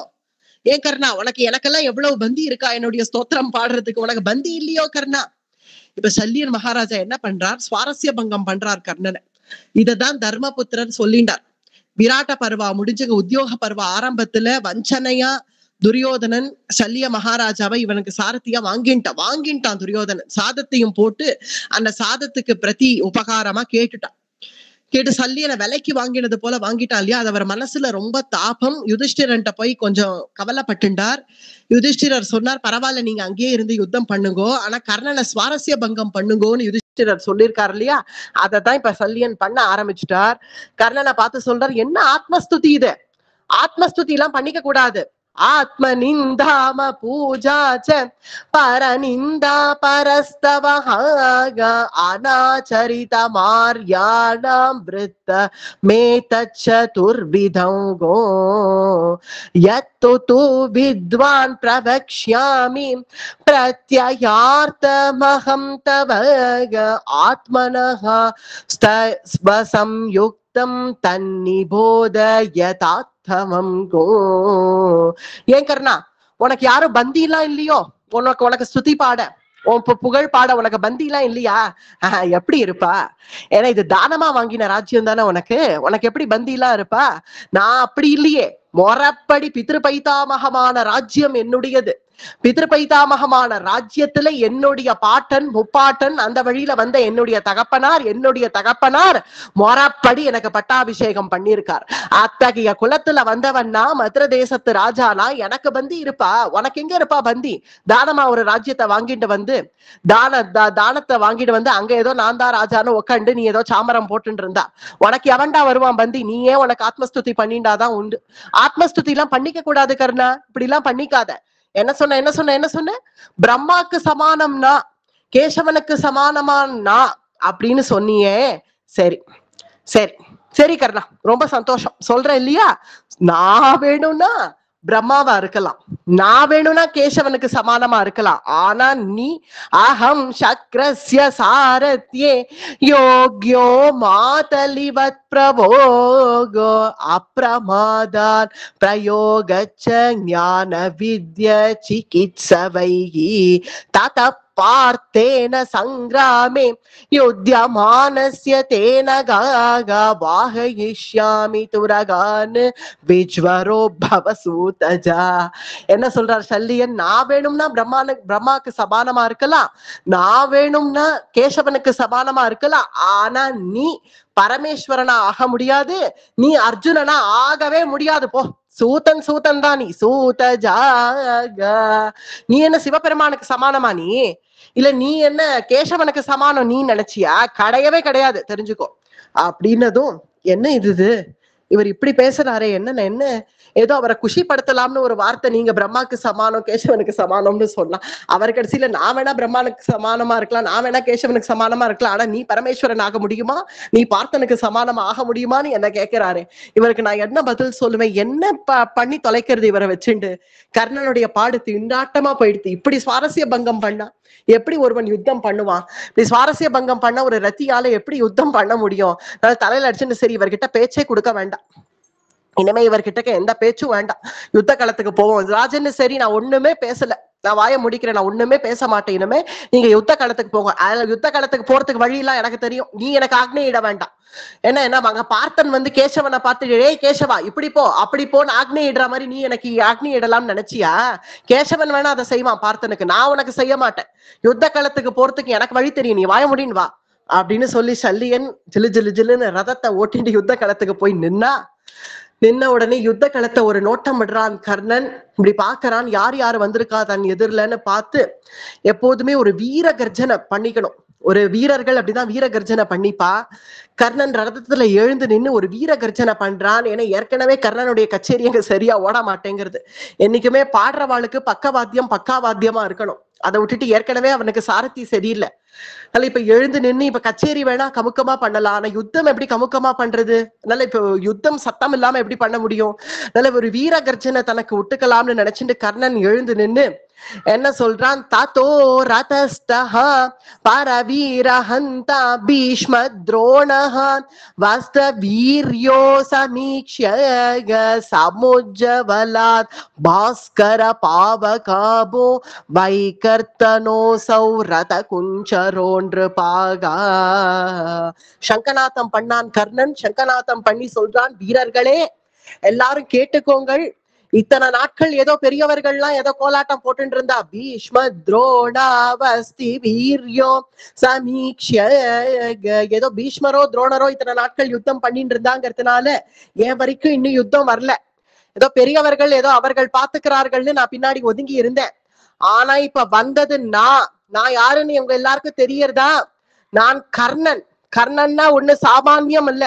ஏன் கர்ணா உனக்கு எனக்கெல்லாம் எவ்வளவு பந்தி இருக்கா என்னுடைய ஸ்தோத்திரம் பாடுறதுக்கு, உனக்கு பந்தி இல்லையோ கர்ணா. இப்ப சல்லியன் மகாராஜா என்ன பண்றார், சுவாரஸ்ய பங்கம் பண்றார் கர்ணனை. இததான் தர்மபுத்திரன் சொல்லிண்டார். விராட்ட பருவா முடிஞ்ச உத்தியோக பருவ ஆரம்பத்துல வஞ்சனையா துரியோதனன் சல்லிய மகாராஜாவை இவனுக்கு சாரத்தியா வாங்கிட்டான் துரியோதனன். சாதத்தையும் போட்டு அந்த சாதத்துக்கு பிரதி உபகாரமா கேட்டு சல்லியனை விலைக்கு வாங்கினது போல வாங்கிட்டான் இல்லையா. அது அவர் மனசுல ரொம்ப தாபம். யுதிஷ்டிரன்ட்ட போய் கொஞ்சம் கவலைப்பட்டுண்டார். யுதிஷ்டிரர் சொன்னார், பரவாயில்ல நீங்க அங்கேயே இருந்து யுத்தம் பண்ணுங்கோ, ஆனா கர்ணனை சுவாரஸ்ய பங்கம் பண்ணுங்கோன்னு யுதிஷ்டிரர் சொல்லியிருக்காரு இல்லையா. அதத்தான் இப்ப சல்லியன் பண்ண ஆரம்பிச்சுட்டார். கர்ணனை பார்த்து சொல்றார், என்ன ஆத்மஸ்துதி இது, ஆத்மஸ்துதி எல்லாம் பண்ணிக்க கூடாது, आत्मनिन्दाम पूजा च परनिन्दा परस्तवः अनाचरितमार्याणां वृत्त मेतच्चतुर्विधं गो यत्तु तु विद्वान् प्रवक्ष्यामि प्रत्ययार्थमहं तव आत्मनः स्वसंयुक्तं तन्निबोध यथार्थमं गो ஏன் கர்ணா உனக்கு யாரும் பந்தி எல்லாம் இல்லையோ உனக்கு ஸ்துதி பாட புகழ் பாட உனக்கு பந்தி எல்லாம் இல்லையா எப்படி இருப்பா ஏன்னா இது தானமா வாங்கின ராஜ்யம் தானே உனக்கு எப்படி பந்தி எல்லாம் இருப்பா நான் அப்படி இல்லையே மொறப்படி பித்ருபைதாமகமான ராஜ்யம் என்னுடையது பித்ருபைதாமகமான ராஜ்யத்துல என்னுடைய பாட்டன் முப்பாட்டன் அந்த வழியில வந்த என்னுடைய தகப்பனார் மொறப்படி எனக்கு பட்டாபிஷேகம் பண்ணியிருக்கார் அத்தகைய குலத்துல வந்தவன்னா மதுர தேசத்து ராஜானா எனக்கு பந்தி இருப்பா உனக்கு எங்க இருப்பா பந்தி தானமா ஒரு ராஜ்யத்தை வாங்கிட்டு வந்து தானத்தை வாங்கிட்டு வந்து அங்க ஏதோ நான் தான் ராஜான்னு உட்காந்து நீ ஏதோ சாமரம் போட்டு இருந்தா உனக்கு எவன்டா வருவான் பந்தி நீயே உனக்கு ஆத்மஸ்துதி பண்ணிண்டாதான் உண்டு ஆத்மஸ்துதி எல்லாம் பண்ணிக்க கூடாது கர்ணா இப்படி எல்லாம் பண்ணிக்காத என்ன சொன்ன பிரம்மாக்கு சமானம்னா கேசவனுக்கு சமானமானா அப்படின்னு சொன்னியே சரி சரி சரி கர்ணா ரொம்ப சந்தோஷம் சொல்றேன் இல்லையா நான் வேணும்னா பிரம்மாவா இருக்கலாம் நான் வேணும்னா கேசவனுக்கு சமானமா இருக்கலாம் ஆனா நீ அகம் சக்ரஸ்ய சாரத்யே யோக்யோ மாதலிவத் பிரபோகோ அப்ரமாதான் பிரயோகச்ச ஞான வித்ய சிகித்சவைஹி தத பார்த்தேன சங்கிராமே யுத்யமானஸ்ய தேன காகா வாஹயிஷ்யாமி துரகான் விஜ்வரோ பவசூதஜா என்ன சொல்றார் சல்லியன் நான் வேணும்னா பிரம்மாக்கு சமானமா இருக்கலாம் நான் வேணும்னா கேசவனுக்கு சமானமா இருக்கலாம் ஆனா நீ பரமேஸ்வரனா ஆக முடியாது நீ அர்ஜுனனா ஆகவே முடியாது போ சூத்தன் தான் நீ நீ என்ன சிவபெருமானுக்கு சமானமா நீ இல்ல நீ என்ன கேசவனுக்கு சமானம் நீ நினைச்சியா கிடையவே கிடையாது தெரிஞ்சுக்கோ அப்படின்னதும் என்ன இது இவர் இப்படி பேசுறாரே என்ன ஏதோ அவரை குஷிப்படுத்தலாம்னு ஒரு வார்த்தை நீங்க பிரம்மாக்கு சமானம் கேசவனுக்கு சமானம்னு சொல்லலாம் அவர் கடைசியில நான் வேணா பிரம்மானுக்கு சமானமா இருக்கலாம் நான் வேணா கேசவனுக்கு சமானமா இருக்கலாம் ஆனா நீ பரமேஸ்வரன் ஆக முடியுமா நீ பார்த்தனுக்கு சமானமா ஆக முடியுமான்னு என்ன கேட்கிறாரு இவருக்கு நான் என்ன பதில் சொல்லுவேன் என்ன பண்ணி தொலைக்கிறது இவரை வச்சுண்டு கர்ணனுடைய பாடு திண்டாட்டமா போயிடுது இப்படி சுவாரஸ்ய பங்கம் பண்ணா எப்படி ஒருவன் யுத்தம் பண்ணுவான் இப்படி சுவாரஸ்ய பங்கம் பண்ண ஒரு ரத்தியால எப்படி யுத்தம் பண்ண முடியும் தலையில அடிச்சுட்டு சரி இவர்கிட்ட பேச்சே கொடுக்க வேண்டாம் இனிமே இவர்கிட்ட எந்த பேச்சும் வேண்டாம் யுத்த களத்துக்கு போவோம் ராஜன்னு சரி நான் ஒண்ணுமே பேசல நான் வாய முடிக்கிறேன் நான் ஒண்ணுமே பேச மாட்டேன் இனிமே நீங்க யுத்த களத்துக்கு போங்க யுத்த களத்துக்கு போறதுக்கு வழியெல்லாம் எனக்கு தெரியும் நீ எனக்கு ஆக்னேயிட வேண்டாம் என்ன அங்க பார்த்தன் வந்து கேசவனை பார்த்து ஏய் கேசவா இப்படி போ அப்படி போன்னு ஆக்னேயிடுற மாதிரி நீ எனக்கு ஆக்னேயிடலாம்னு நினைச்சியா கேசவன் வேணா அதை செய்வான் பார்த்தனுக்கு நான் உனக்கு செய்ய மாட்டேன் யுத்த களத்துக்கு போறதுக்கு எனக்கு வழி தெரியும் நீ வாய முடின்னு வா அப்படின்னு சொல்லி சல்லியன் ஜில்லுன்னு ரதத்தை ஓட்டிட்டு யுத்த களத்துக்கு போய் நின்ன உடனே யுத்த களத்தை ஒரு நோட்டம் விடுறான் கர்ணன் இப்படி பாக்குறான் யார் வந்திருக்கா தன் எதிரிலன்னு பார்த்து எப்போதுமே ஒரு வீர கர்ஜனை பண்ணிக்கணும் ஒரு வீரர்கள் அப்படிதான் வீர கர்ஜனை பண்ணிப்பா கர்ணன் ரதத்துல எழுந்து நின்று ஒரு வீர கர்ஜனை பண்றான் ஏன்னா ஏற்கனவே கர்ணனுடைய கச்சேரி அங்க சரியா ஓட மாட்டேங்கிறது என்னைக்குமே பாடுறவாளுக்கு பக்காவாத்தியமா இருக்கணும் அதை விட்டுட்டு ஏற்கனவே அவனுக்கு சாரத்தி சரியில்லை அதனால இப்ப எழுந்து நின்று இப்ப கச்சேரி வேணா கமுக்கமா பண்ணலாம் ஆனா யுத்தம் எப்படி கமுக்கமா பண்றது அதனால இப்ப யுத்தம் சத்தம் இல்லாம எப்படி பண்ண முடியும் அதனால ஒரு வீர கர்ஜனை தனக்கு விட்டுக்கலாம்னு நினைச்சிட்டு கர்ணன் எழுந்து நின்று என்ன சொல்றான் தாத்தோ ரதஸ்தஹ பரவீரஹந்த பீஷ்ம துரோணஹ வஸ்த வீர்யோ சமீக்ஷ்ய சமுஜ்ஜவலாத் பாஸ்கர பாவகாபோ வைகர்த்தனோ சௌரத குஞ்சரோன்று பாகா சங்கநாதம் பண்ணான் கர்ணன் சங்கநாதம் பண்ணி சொல்றான் வீரர்களே எல்லாரும் கேட்டுக்கோங்கள் இத்தனை நாட்கள் ஏதோ பெரியவர்கள்லாம் ஏதோ கோலாட்டம் போட்டு இருந்தா பீஷ்ம துரோணா வஸ்தி வீரியோ சமீக்ஷ்ய ஏதோ பீஷ்மரோ துரோணரோ இத்தனை நாட்கள் யுத்தம் பண்ணிட்டு இருந்தாங்கிறதுனால ஏன் வரைக்கும் இன்னும் யுத்தம் வரல ஏதோ பெரியவர்கள் ஏதோ அவர்கள் பாத்துக்கிறார்கள்னு நான் பின்னாடி ஒதுங்கி இருந்தேன் ஆனா இப்ப வந்தது நான் யாருன்னு இவங்க எல்லாருக்கும் தெரியறதா நான் கர்ணன்னா ஒண்ணு சாமானியம் இல்ல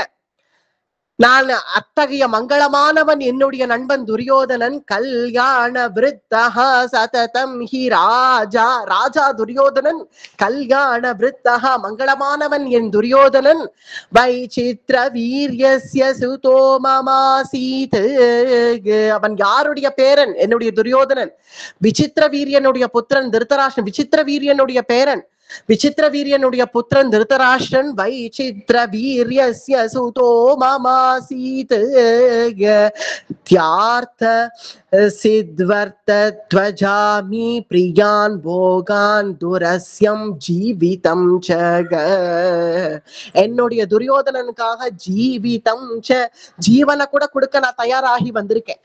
நான் அத்தகைய மங்களமானவன் என்னுடைய நண்பன் துரியோதனன். கல்யாண விருத்தஹா சததம் ஹி ராஜா. ராஜா துரியோதனன். கல்யாண விருத்தஹா மங்களமானவன் என் துரியோதனன். வைசித்ர வீரியஸ்ய சுதோ மமாசீத். அவன் யாருடைய பேரன்? என்னுடைய துரியோதனன். விசித்திர வீரியனுடைய புத்திரன் திருதராஷ்டிரன். விசித்திர வீரியனுடைய பேரன். விசித்திர வீரியனுடைய புத்திரன் திருதராஷ்டிரன். வைசித்ர வீரியஸ்ய சுதோ மமாசீத். தியார்த்த சித்வர்த்த த்வஜாமி பிரியான் போகான் துரஸ்யம் ஜீவிதம் சக. என்னுடைய துரியோதனனுக்காக ஜீவிதம் ச, ஜீவனை கூட கொடுக்க நான் தயாராகி வந்திருக்கேன்.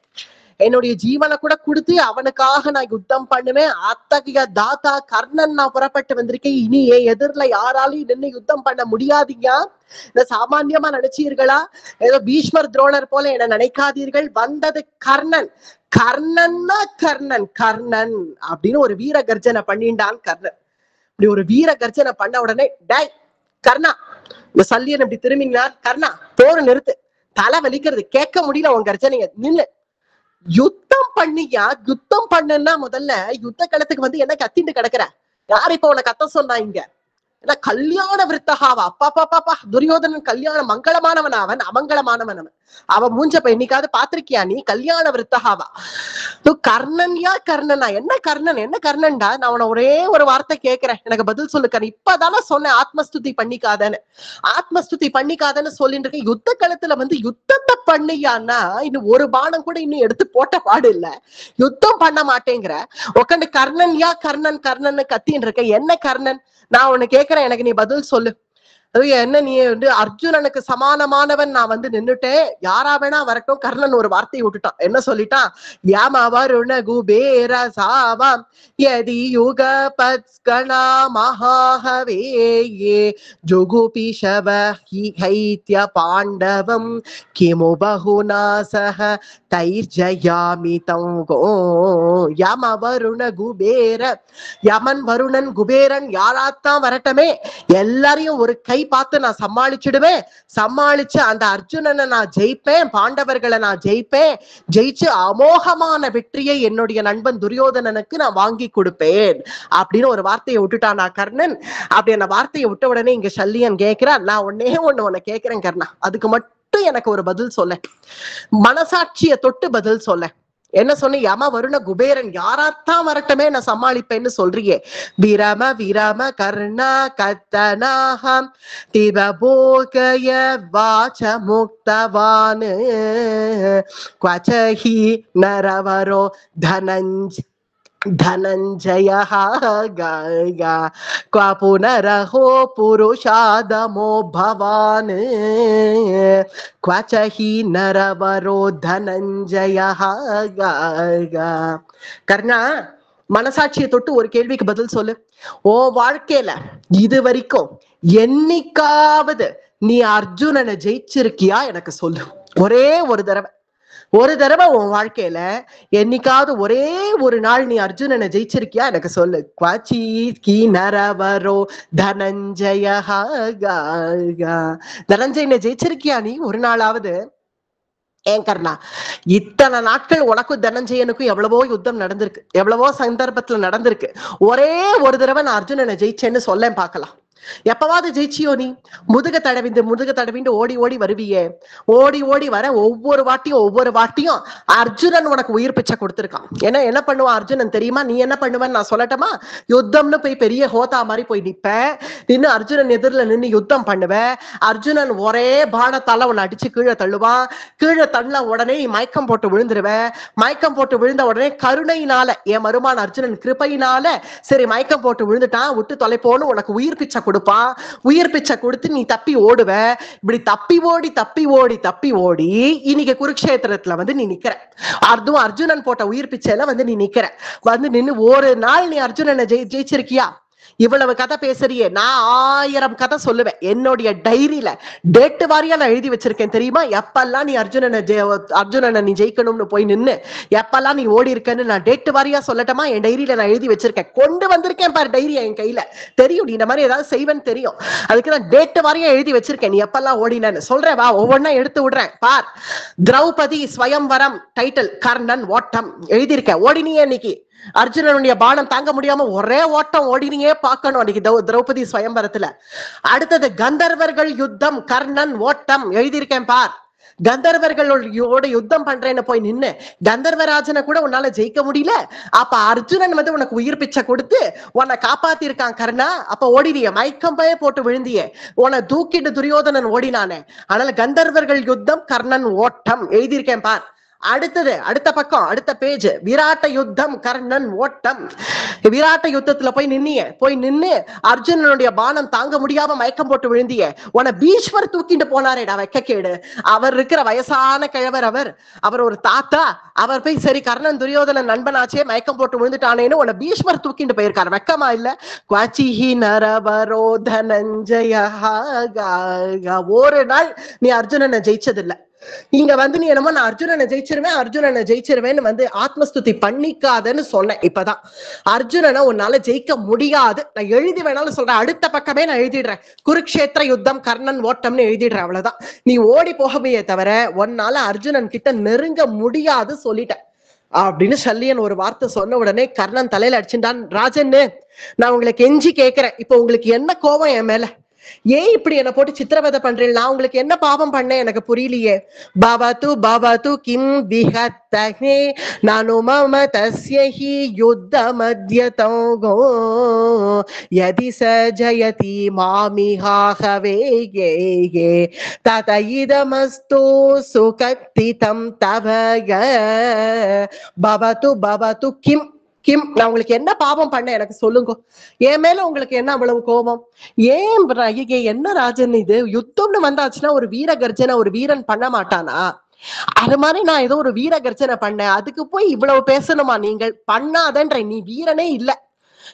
என்னுடைய ஜீவனை கூட கொடுத்து அவனுக்காக நான் யுத்தம் பண்ணுவேன். அத்தகைய தாத்தா கர்ணன் நான் புறப்பட்டு வந்திருக்கேன். இனி எதிரில யாராலையும் நின்று யுத்தம் பண்ண முடியாதீங்க. இத சாமான்யமா நினைச்சீர்களா? ஏதோ பீஷ்மர் துரோணர் போல என்ன நினைக்காதீர்கள். வந்தது கர்ணன். கர்ணன்னா கர்ணன். கர்ணன் அப்படின்னு ஒரு வீர கர்ஜனை பண்ணிண்டான் கர்ணன். இப்படி ஒரு வீர கர்ஜனை பண்ண உடனே, டேய் கர்ணா, இந்த சல்லியன் இப்படி திரும்பினார். கர்ணா போர் நிறுத்து, தலை வலிக்கிறது, கேட்க முடியல உன் கர்ஜனைய, நில்லு. யுத்தம் பண்ணியா? யுத்தம் பண்ணுன்னா முதல்ல யுத்த களத்துக்கு வந்து என்ன கத்திட்டு கிடக்குற? யார் இப்ப உன கத்த சொன்னா இங்க? ஏன்னா கல்யாண விருத்தகாவா? அப்பா துரியோதனன் கல்யாண மங்களமானவன், அவன் அமங்கலமானவன். அவன் மூஞ்சப்ப என்னைக்காவது பாத்திருக்கியா நீ? கல்யாண விருத்தகாவா? கர்ணன்யா கர்ணனா? என்ன கர்ணன்? என்ன கர்ணன்டா? நான் அவனை ஒரே ஒரு வார்த்தை கேட்கிறேன், எனக்கு பதில் சொல்லு கர்ணன். இப்பதானே சொன்னேன் ஆத்மஸ்துதி பண்ணிக்காதன்னு. ஆத்மஸ்துதி பண்ணிக்காதன்னு சொல்லிட்டு இருக்க. யுத்த களத்துல வந்து யுத்தத்தை பண்ணியான்னா இன்னும் ஒரு பானம் கூட இன்னும் எடுத்து போட்ட பாடு இல்ல. யுத்தம் பண்ண மாட்டேங்கிற, உட்காந்து கர்ணன்யா கர்ணன் கர்ணன் கத்தின்னு இருக்க. என்ன கர்ணன்? நான் உன்னை கேட்கிறேன், எனக்கு நீ பதில் சொல்லு. அது என்ன, நீ வந்து அர்ஜுனனுக்கு சமானமானவன் நான் வந்து நின்னுட்டேன், யாரா வேணா வரட்டும். கர்ணன் ஒரு வார்த்தையை விட்டுட்டான். என்ன சொல்லிட்டான்? யம வருண குபேர சாவாம் யதி யுக பத்ஸ்கணா மகாஹவே ஜுகுபிஷவ ஹைத்ய பாண்டவம் கிமு பகுனா சஹ தைர்ஜயாமி தங்கோ. யம வருண குபேர, யமன் வருணன் குபேரன் யாராத்தான் வரட்டமே, எல்லாரையும் ஒரு கை பார்த்து நான் சமாளிச்சுடுவேன். சமாளிச்சு அந்த அர்ஜுனனை நான் ஜெயிப்பேன், பாண்டவர்களை நான் ஜெயிப்பேன். ஜெயிச்சு அமோகமான வெற்றியை என்னுடைய நண்பன் துரியோதனனுக்கு நான் வாங்கி கொடுப்பேன் அப்படின்னு ஒரு வார்த்தையை விட்டுட்டானா கர்ணன். அப்படி அந்த வார்த்தையை விட்ட உடனே இங்க சல்லியன் கேட்கிறான், நான் ஒன்னே ஒண்ணு கேட்கிறேன் கர்ணா, அதுக்கு மட்டும் எனக்கு ஒரு பதில் சொல்ல, மனசாட்சியை தொட்டு பதில் சொல்ல. என்ன சொன்ன? யம வருண குபேரன் யாராத்தான் வரட்டமே நான் சமாளிப்பேன்னு சொல்றியே. விரம விரம கர்ணா கத்தனாகம் திவபோகய வாச முக்தவான் க்வசஹி நரவரோ धनंजय क्व पुनरहो पुरुषादमो भवान् क्वच हि नरवरो धनंजय. கர்ணா, மனசாட்சியை தொட்டு ஒரு கேள்விக்கு பதில் சொல்லு. ஓ வாழ்க்கையில இது வரைக்கும் என்னைக்காவது நீ அர்ஜுனனை ஜெயிச்சிருக்கியா? எனக்கு சொல்லு. ஒரே ஒரு தடவை உன் வாழ்க்கையில என்னைக்காவது ஒரே ஒரு நாள் நீ அர்ஜுனனை ஜெயிச்சிருக்கியா? எனக்கு சொல்லு. குவாச்சி கி நரவரோ தனஞ்சய. தனஞ்சயனை ஜெயிச்சிருக்கியா நீ ஒரு நாளாவது? ஏன் கர்ணா, இத்தனை நாட்கள் உனக்கும் தனஞ்சயனுக்கும் எவ்வளவோ யுத்தம் நடந்திருக்கு, எவ்வளவோ சந்தர்ப்பத்துல நடந்திருக்கு. ஒரே ஒரு தடவை நான் அர்ஜுனனை ஜெயிச்சேன்னு சொல்ல பார்க்கலாம். எப்பவாவது ஜெயிச்சியோ நீ? முதுக தடவிண்டு ஓடி ஓடி வருவியே, ஓடி ஓடி வர ஒவ்வொரு வாட்டியும் அர்ஜுனன் உனக்கு உயிர் பிச்சை கொடுத்திருக்கான். ஏன்னா என்ன பண்ணுவான் அர்ஜுனன் தெரியுமா? நீ என்ன பண்ணுவேன்னு நான் சொல்லட்டமா? யுத்தம்னு போய் பெரிய ஹோதா மாதிரி போய் நிப்ப, நின்று அர்ஜுனன் எதிரில நின்று யுத்தம் பண்ணுவ. அர்ஜுனன் ஒரே பானத்தால உன்னை அடிச்சு கீழே தள்ளுவான். கீழே தள்ள உடனே நீ மயக்கம் போட்டு விழுந்துருவ. மயக்கம் போட்டு விழுந்த உடனே கருணையினால, என் மருமான் அர்ஜுனன் கிருபையினால, சரி மயக்கம் போட்டு விழுந்துட்டான், விட்டு தொலைப்போன்னு உனக்கு உயிர் பிச்சை கொடுப்பான். உயிர் பிச்சை கொடுத்து நீ தப்பி ஓடுவ. இப்படி தப்பி ஓடி இன்னைக்கு குருக்ஷேத்திரத்துல வந்து நீ நிக்கிற. அதுவும் அர்ஜுனன் போட்ட உயிர் பிச்சையில வந்து நீ நிக்கிற. வந்து நின்னு ஒரு நாள் நீ அர்ஜுனனை ஜெயிச்சிருக்கியா? இவ்வளவு கதை பேசுறியே, நான் 1000 கதை சொல்லுவேன். என்னுடைய டைரியில டேட் வாரியா நான் எழுதி வச்சிருக்கேன் தெரியுமா? எப்பெல்லாம் நீ அர்ஜுனனை நீ ஜெயிக்கணும்னு போய் நின்னு எப்பெல்லாம் நீ ஓடி இருக்கன்னு நான் டேட் வாரியா சொல்லட்டமா? என் டைரியில நான் எழுதி வச்சிருக்கேன். கொண்டு வந்திருக்கேன் பாரு டைரியா என் கையில. தெரியும் நீ இந்த மாதிரி ஏதாவது செய்வேன்னு தெரியும். அதுக்கு நான் டேட் வாரியா எழுதி வச்சிருக்கேன். நீ எப்பெல்லாம் ஓடினன்னு சொல்றேன். வா, ஒவ்வொன்னா எடுத்து விடுறேன் பார். திரௌபதி ஸ்வயம்வரம் டைட்டில் கர்ணன் ஓட்டம் எழுதியிருக்கேன். ஓடினியே இன்னைக்கு. அர்ஜுனனுடைய பானம் தாங்க முடியாம ஒரே ஓட்டம் ஓடினியே பார்க்கணும் அன்னைக்கு திரௌபதி ஸ்வயம்பரத்துல. அடுத்தது கந்தர்வர்கள் யுத்தம் கர்ணன் ஓட்டம் எழுதியிருக்கேன் பார். கந்தர்வர்களோட யுத்தம் பண்றேன்னு போய் நின்னு கந்தர்வராஜனை கூட உன்னால ஜெயிக்க முடியல. அப்ப அர்ஜுனன் வந்து உனக்கு உயிர் பிச்சை கொடுத்து உன்னை காப்பாத்திருக்கான் கர்ணா. அப்ப ஓடினிய மயக்கம் போட்டு விழுந்தியே, உன்னை தூக்கிட்டு துரியோதனன் ஓடினானே. அதனால கந்தர்வர்கள் யுத்தம் கர்ணன் ஓட்டம் எழுதியிருக்கேன் பார். அடுத்தது அடுத்த பக்கம் அடுத்த பேஜ் விராட்ட யுத்தம் கர்ணன் ஓட்டம். விராட்ட யுத்தத்துல போய் நின்னு அர்ஜுனனுடைய பானம் தாங்க முடியாம மயக்கம் போட்டு விழுந்திய. உன பீஷ்மர் தூக்கிட்டு போனாரேடா வெக்கக்கேடு. அவர் இருக்கிற வயசான கிழவர், அவர் ஒரு தாத்தா. அவர் போய் சரி கர்ணன் துரியோதனன் நண்பனாச்சே மயக்கம் போட்டு விழுந்துட்டானேன்னு உன பீஷ்மர் தூக்கிட்டு போயிருக்காரு. வெக்கமா இல்ல? குவாச்சிஹி நரவரோ தனஞ்சய. ஒரு நாள் நீ அர்ஜுனனை ஜெயிச்சது இல்ல. இங்க வந்து நீ என்னமோ நான் அர்ஜுனனை ஜெயிச்சிருவேன்னு வந்து ஆத்மஸ்துதி பண்ணிக்காதன்னு சொன்னேன். இப்பதான் அர்ஜுனனை உன்னால ஜெயிக்க முடியாது. நான் எழுதி வேணாலும் சொல்றேன். அடுத்த பக்கமே நான் எழுதிடுறேன். குருக்ஷேத்திர யுத்தம் கர்ணன் ஓட்டம்னு எழுதிடுறேன். அவ்வளவுதான். நீ ஓடி போகவே தவிர உன்னால அர்ஜுனன் கிட்ட நெருங்க முடியாது சொல்லிட்டேன் அப்படின்னு சல்லியன் ஒரு வார்த்தை சொன்ன உடனே கர்ணன் தலையில அடிச்சுட்டான். ராஜன்னு, நான் உங்களுக்கு எஞ்சி கேட்கிறேன். இப்ப உங்களுக்கு என்ன கோபம் என் மேல? ஏன் இப்படி என்ன போட்டு சித்திரவதை பண்றேன்? நான் உங்களுக்கு என்ன பாவம் பண்ணேன் எனக்கு புரியலையே. பாபாத்து கிம் விஹத்தஹே நானு மம தஸ்யஹி யுத்த மத்யதோ யதி ச ஜயதி மாமிஹாஹவே யே தத இதமஸ்து சுகத்திதம் தவக. பாபாத்து கிம் கிம், நான் உங்களுக்கு என்ன பாவம் பண்ண எனக்கு சொல்லுங்க. என் மேல உங்களுக்கு என்ன அவ்வளவு கோபம்? ஏன் என்ன ராஜன் இது? யுத்தம்னு வந்தாச்சுன்னா ஒரு வீர கர்ஜனை ஒரு வீரன் பண்ண மாட்டானா? அது மாதிரி நான் ஏதோ ஒரு வீர கர்ஜனை பண்ணேன், அதுக்கு போய் இவ்வளவு பேசணுமா? நீங்கள் பண்ணாதன்ற, நீ வீரனே இல்ல.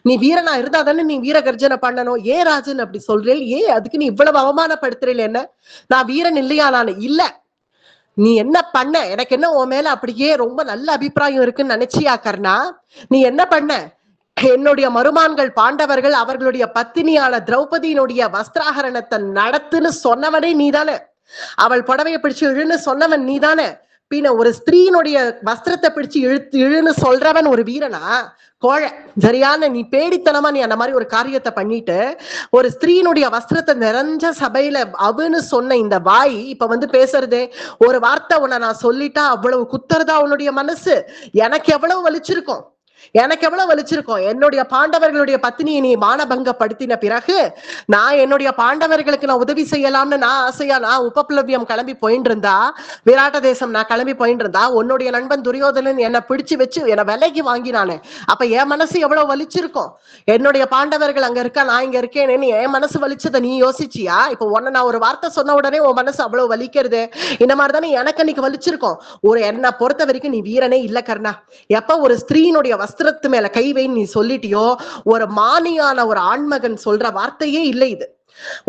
நீ வீரனா இருந்தா தானே நீ வீர கர்ஜனை பண்ணணும். ஏன் ராஜன் அப்படி சொல்றேன்? ஏன் அதுக்கு நீ இவ்வளவு அவமானப்படுத்துறேன்? என்ன நான் வீரன் இல்லையா? நான் இல்ல. நீ என்ன பண்ண? எனக்கு என்ன உன் மேல அப்படியே ரொம்ப நல்ல அபிப்பிராயம் இருக்குன்னு நினைச்சியா கர்ணா? நீ என்ன பண்ண? என்னுடைய மருமான்கள் பாண்டவர்கள் அவர்களுடைய பத்தினியான திரௌபதியினுடைய வஸ்திராகரணத்தை நடத்துன்னு சொன்னவனே நீதானே. அவள் புடவையை பிடிச்சு இழுன்னு சொன்னவன் நீதானே. பின்ன ஒரு ஸ்திரீனுடைய வஸ்திரத்தை பிடிச்சு இழுன்னு சொல்றவன் ஒரு வீரனா? கோழை, சரியான நீ பேடித்தனமா நீ அந்த மாதிரி ஒரு காரியத்தை பண்ணிட்டு ஒரு ஸ்திரீனுடைய வஸ்திரத்தை நிறைஞ்ச சபையில அவன்னு சொன்ன இந்த வாய் இப்ப வந்து பேசுறதே ஒரு வார்த்தை உன்னை நான் சொல்லிட்டா அவ்வளவு குத்துறதா உன்னுடைய மனசு? எனக்கு எவ்வளவு வலிச்சிருக்கும், என்னுடைய பாண்டவர்களுடைய பத்தினியை நீ மானபங்கப்படுத்தின பிறகு நான் என்னுடைய பாண்டவர்களுக்கு நான் உதவி செய்யலாம்னு நான் ஆசையா நான் உபப்ளவியம் கிளம்பி போயிட்டு இருந்தா, விராட்ட தேசம் நான் கிளம்பி போயிட்டு இருந்தா, உன்னுடைய நண்பன் துரியோதனன் என்னை பிடிச்சு வச்சு என்னை விலைக்கு வாங்கினானே. அப்ப என் மனசு எவ்வளவு வலிச்சிருக்கும்? என்னுடைய பாண்டவர்கள் அங்க இருக்கா, நான் இங்க இருக்கேன்னு என் மனசு வலிச்சதை நீ யோசிச்சியா? இப்ப உன்னை நான் ஒரு வார்த்தை சொன்ன உடனே உன் மனசு அவ்வளவு வலிக்கிறது. இந்த மாதிரிதானே எனக்கு அன்னைக்கு வலிச்சிருக்கும். ஒரு என்னை பொறுத்த வரைக்கும் நீ வீரனே இல்ல கர்ணா. எப்ப ஒரு ஸ்திரீனுடைய வஸ்திரத்து மேல கை வைன்னு நீ சொல்லிட்டியோ, ஒரு மானியான ஒரு ஆண்மகன் சொல்ற வார்த்தையே இல்லை இது.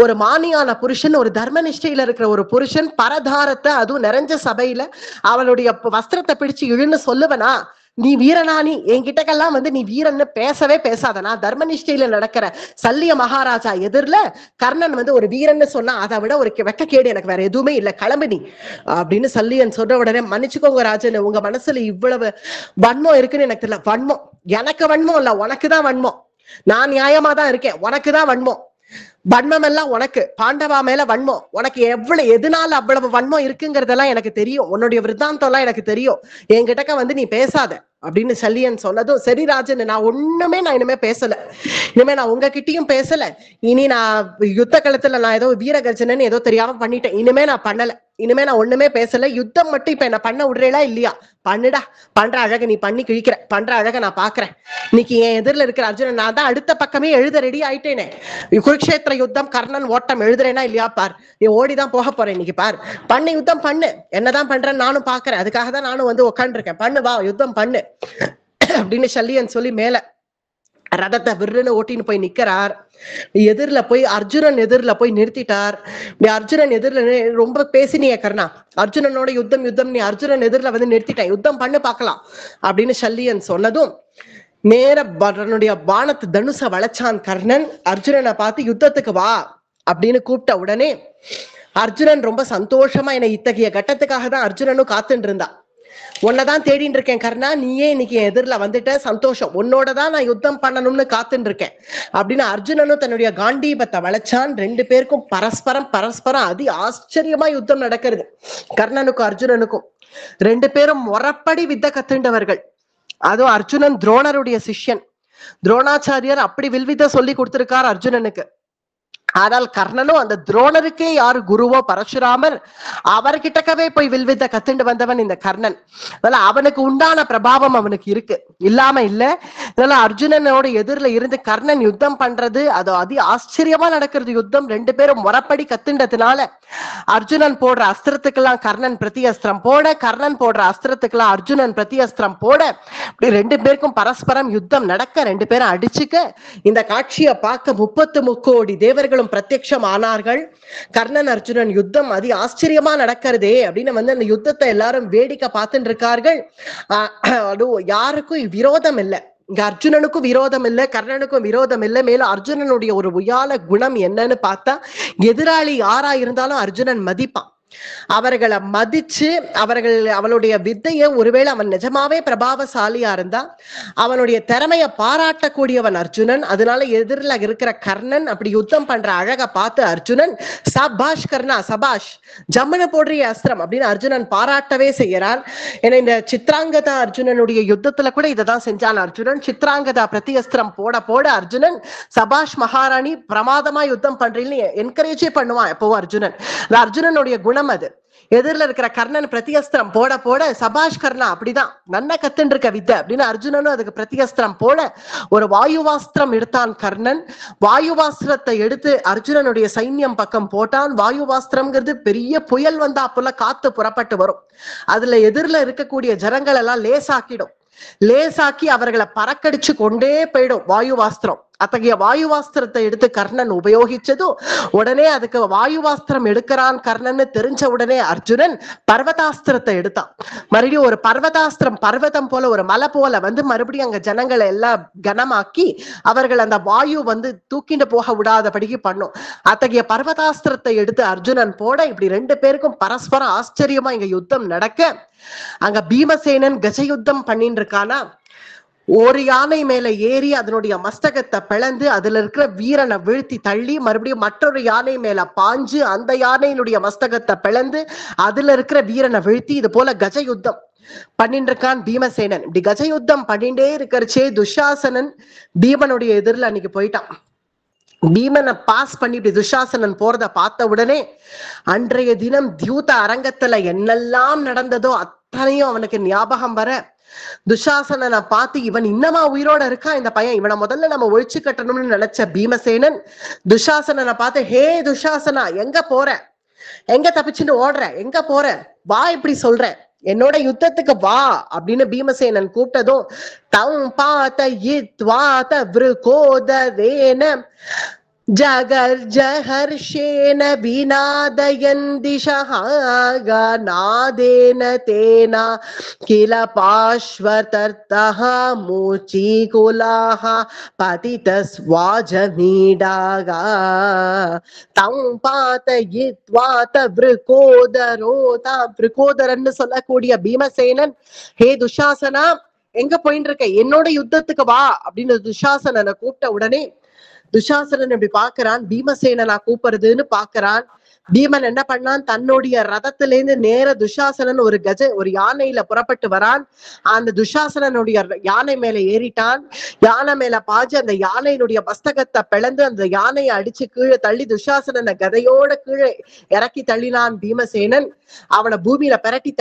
ஒரு மானியான புருஷன், ஒரு தர்ம நிஷ்டையில இருக்கிற ஒரு புருஷன் பரதாரத்தை அதுவும் நிறைஞ்ச சபையில அவளுடைய வஸ்திரத்தை பிடிச்சு இழுன்னு சொல்லுவனா? நீ வீரனா? நீ என்கிட்டக்கெல்லாம் வந்து நீ வீரன்னு பேசவே பேசாதனா? தர்ம நிஷ்டையில நடக்கிற சல்லிய மகாராஜா எதிரில கர்ணன் வந்து ஒரு வீரன்னு சொன்னா அதை விட ஒரு வெக்கக்கேடு எனக்கு வேற எதுவுமே இல்லை, கிளம்பு நீ அப்படின்னு சல்லியன் சொல்ற உடனே, மன்னிச்சுக்கோங்க ராஜன், உங்க மனசுல இவ்வளவு வன்மம் இருக்குன்னு எனக்கு தெரியல. வன்மம் எனக்கு வன்மம் இல்ல, உனக்குதான் வன்மம். நான் நியாயமா தான் இருக்கேன், உனக்குதான் வன்மம். வன்மம் எல்லாம் உனக்கு. பாண்டவா மேல வன்மம் உனக்கு எதனால அவ்வளவு வன்மம் இருக்குங்கிறதெல்லாம் எனக்கு தெரியும். உன்னுடைய விருத்தாந்தம் எல்லாம் எனக்கு தெரியும். என்கிட்டக்க வந்து நீ பேசாத அப்படின்னு சல்லியன் சொன்னதும், சரி ராஜன், நான் இனிமே பேசல. இனிமே நான் உங்ககிட்டயும் பேசல. இனி நான் யுத்த களத்துல நான் ஏதோ வீரகர்ஜனன்னு ஏதோ தெரியாம பண்ணிட்டேன். இனிமே நான் பண்ணல. இனிமே நான் ஒண்ணுமே பேசல. யுத்தம் மட்டும் இப்ப என்ன பண்ண விடுறேளா இல்லையா? பண்ணுடா. பண்ற அழக நீ பண்ணி கிழிக்கிற. பண்ற அழக நான் பாக்குறேன். இன்னைக்கு என் எதிரில இருக்கிற அர்ஜுனன் நான் தான் அடுத்த பக்கமே எழுத ரெடி ஆயிட்டேனே. குருக்ஷேத்திர யுத்தம் கர்ணன் ஓட்டம் எழுதுறேனா இல்லையா பார். நீ ஓடிதான் போக போறேன் இன்னைக்கு பார். பண்ணு, யுத்தம் பண்ணு. என்னதான் பண்றேன்னு நானும் பாக்குறேன். அதுக்காக தான் நானும் வந்து உட்காந்துருக்கேன். பண்ணு, வா யுத்தம் பண்ணு அப்படின்னு சல்லியன் சொல்லி மேல ரதத்தை விருன்னு ஓட்டின்னு போய் நிக்கிறார். எதிரில போய் அர்ஜுனன் எதிரில போய் நிறுத்திட்டார். அர்ஜுனன் எதிரில ரொம்ப பேசினிய கர்ணா, அர்ஜுனனோட யுத்தம் யுத்தம், நீ அர்ஜுனன் எதிரில வந்து நிறுத்திட்டேன், யுத்தம் பண்ணு பாக்கலாம் அப்படின்னு சல்லியன் சொன்னதும் நேர தன்னுடைய பானத்து தனுச வளைச்சான் கர்ணன். அர்ஜுனனை பார்த்து யுத்தத்துக்கு வா அப்படின்னு கூப்பிட்ட உடனே அர்ஜுனன் ரொம்ப சந்தோஷமா, என்னை இத்தகைய கட்டத்துக்காக தான் அர்ஜுனனும் காத்துட்டு இருந்தா. உன்னதான் தேடிட்டு இருக்கேன் கர்ணா, நீயே இன்னைக்கு என் எதிரில வந்துட்ட, சந்தோஷம், உன்னோட தான் நான் யுத்தம் பண்ணணும்னு காத்துட்டு இருக்கேன் அப்படின்னு அர்ஜுனனும் தன்னுடைய காண்டீபத்தை வளைச்சான். ரெண்டு பேருக்கும் பரஸ்பரம் அதி ஆச்சரியமா யுத்தம் நடக்கிறது. கர்ணனுக்கும் அர்ஜுனனுக்கும். ரெண்டு பேரும் முறப்படி வித்த கத்துண்டவர்கள். அதுவும் அர்ஜுனன் துரோணருடைய சிஷ்யன். துரோணாச்சாரியர் அப்படி வில்வித்த சொல்லி கொடுத்திருக்கார் அர்ஜுனனுக்கு. ஆனால் கர்ணனும் அந்த துரோணருக்கே யாரு குருவோ பரசுராமர், அவர்கிட்டக்கவே போய் வில்வித்த கத்துண்டு வந்தவன் இந்த கர்ணன். அதனால அவனுக்கு உண்டான பிரபாவம் அவனுக்கு இருக்கு, இல்லாம இல்ல. அதனால அர்ஜுனனோட எதிரில இருந்து கர்ணன் யுத்தம் பண்றது அது அதி ஆச்சரியமா நடக்கிறது யுத்தம். ரெண்டு பேரும் முறப்படி கத்துண்டதுனால அர்ஜுனன் போடுற அஸ்திரத்துக்கெல்லாம் கர்ணன் பிரதி அஸ்திரம் போட, கர்ணன் போடுற அஸ்திரத்துக்கெல்லாம் அர்ஜுனன் பிரதி அஸ்திரம் போட, இப்படி ரெண்டு பேருக்கும் பரஸ்பரம் யுத்தம் நடக்க, ரெண்டு பேரும் அடிச்சுக்க, இந்த காட்சியை பார்க்க 33 கோடி தேவர்களும் பிரத்யக்ஷம் ஆனார்கள். கர்ணன் அர்ஜுனன் யுத்தம் அதி ஆச்சரியமா நடக்கிறதே அப்படின்னு வந்து அந்த யுத்தத்தை எல்லாரும் வேடிக்கை பார்த்துட்டு இருக்கார்கள். யாருக்கும் விரோதம் இல்லை, இங்க அர்ஜுனனுக்கும் விரோதம் இல்லை, கர்ணனுக்கும் விரோதம் இல்லை. மேலும் அர்ஜுனனுடைய ஒரு உயால குணம் என்னன்னு பார்த்தா, எதிராளி யாரா இருந்தாலும் அர்ஜுனன் மதிப்பான். அவர்களை மதிச்சு அவளுடைய வித்தைய, ஒருவேளை அவன் நிஜமாவே பிரபாவசாலியா இருந்தா அவனுடைய திறமைய பாராட்டக்கூடியவன் அர்ஜுனன். அதனால எதிரில இருக்கிற கர்ணன் அப்படி யுத்தம் பண்ற அழக பார்த்து அர்ஜுனன் சபாஷ் கர்ணா சபாஷ், ஜம்மன போடுறிய அஸ்திரம் அப்படின்னு அர்ஜுனன் பாராட்டவே செய்யறான். ஏன்னா இந்த சித்ராங்கதா அர்ஜுனனுடைய யுத்தத்துல கூட இதைதான் செஞ்சான் அர்ஜுனன். சித்ராங்கதா பிரதி அஸ்திரம் போட போட அர்ஜுனன் சபாஷ் மகாராணி, பிரமாதமா யுத்தம் பண்றீங்கன்னு என்கரேஜே பண்ணுவான் எப்பவும் அர்ஜுனன். அர்ஜுனனுடைய குணம் அது. எதிரில இருக்கிற கர்ணன் பிரதியஸ்திரம் போட போட சபாஷ் கர்ணா, அப்படிதான் நன்ன கத்துன்னு இருக்க வித்தை அப்படின்னு அர்ஜுனனும் அதுக்கு பிரதியஸ்திரம் போட, ஒரு வாயுவாஸ்திரம் எடுத்தான் கர்ணன். வாயுவாஸ்திரத்தை எடுத்து அர்ஜுனனுடைய சைன்யம் பக்கம் போட்டான். வாயுவாஸ்திரம்ங்கிறது பெரிய புயல் வந்தா போல காத்து புறப்பட்டு வரும். அதுல எதிரில இருக்கக்கூடிய ஜனங்கள் எல்லாம் லேசாக்கி அவர்களை பறக்கடிச்சு கொண்டே போயிடும் வாயுவாஸ்திரம். அத்தகைய வாயுவாஸ்திரத்தை எடுத்து கர்ணன் உபயோகிச்சதும் உடனே அதுக்கு வாயுவாஸ்திரம் எடுக்கிறான் கர்ணன் தெரிஞ்ச உடனே அர்ஜுனன் பர்வதாஸ்திரத்தை எடுத்தான். மறுபடியும் ஒரு பர்வதாஸ்திரம், பர்வதம் போல ஒரு மலை போல வந்து மறுபடியும் அங்க ஜனங்களை எல்லாம் கனமாக்கி அவர்கள் அந்த வாயு வந்து தூக்கிட்டு போக விடாதபடிக்கு பண்ணும். அத்தகைய பர்வதாஸ்திரத்தை எடுத்து அர்ஜுனன் போட, இப்படி ரெண்டு பேருக்கும் பரஸ்பரம் ஆச்சரியமா இங்க யுத்தம் நடக்க, அங்க பீமசேனன் கஜ யுத்தம் பண்ணிட்டு இருக்கானா. ஒரு யானை மேல ஏறி அதனுடைய மஸ்தகத்தை பிளந்து அதுல இருக்கிற வீரனை வீழ்த்தி தள்ளி, மறுபடியும் மற்றொரு யானை மேல பாஞ்சு அந்த யானையினுடைய மஸ்தகத்தை பிளந்து அதுல இருக்கிற வீரனை வீழ்த்தி, இது போல கஜ யுத்தம் பண்ணிட்டு இருக்கான் பீமசேனன். இப்படி கஜ யுத்தம் பண்ணிட்டே இருக்கிறச்சே துஷாசனன் பீமனுடைய எதிரில் அன்னைக்கு போயிட்டான். பீமனை பாஸ் பண்ணி இப்படி துஷாசனன் போறத பார்த்த உடனே அன்றைய தினம் தியூத அரங்கத்துல என்னெல்லாம் நடந்ததோ அத்தனையும் அவனுக்கு ஞாபகம் வர, துஷாசனனை பார்த்து இவன் இன்னமா உயிரோட இருக்கான் இந்த பையன், இவனை முதல்ல நம்ம ஒழிச்சு கட்டணும்னு நினைச்ச பீமசேனன் துஷாசனனை பார்த்து, ஹே துஷாசனா, எங்க போற, எங்க தப்பிச்சுட்டு ஓடுற, எங்க போற, வா இப்படி சொல்ற, என்னோட யுத்தத்துக்கு வா அப்படின்னு பீமசேனன் கூப்பிட்டதும் தம் பாத்த இத்வாத விருகோதரேன ஜகர்ஜஹர்ஷேன விநாதயன் திஷஹ நாதேன தேனா கில பாஷ்வதர்த்தஹ மூச்சீகுலாஹ பதிதஸ்வாஜமீடாக தம் பாதயித்வாத விருகோதரோதா. விருகோதரன்னு சொல்லக்கூடிய பீமசேனன், ஹே துஷாசனா எங்க போயிட்டு இருக்க, என்னோட யுத்தத்துக்கு வா அப்படின்னு துஷாசனனை கூப்பிட்ட உடனே துஷாசனன் இப்படி பாக்குறான், பீமசேனனா கூப்பிடுறதுன்னு பாக்குறான். பீமன் என்ன பண்ணான், தன்னுடைய ரதத்திலேருந்து நேர துஷாசனன் ஒரு யானையில புறப்பட்டு வரான். அந்த துஷாசனனுடைய யானை மேல ஏறிட்டான். யானை மேல பாஞ்சு அந்த யானையினுடைய மஸ்தகத்தை பிளந்து அந்த யானையை அடிச்சு கீழே தள்ளி துஷாசனனை கதையோட கீழே இறக்கி தள்ளினான் பீமசேனன். அவனை பூமியில பெரட்டி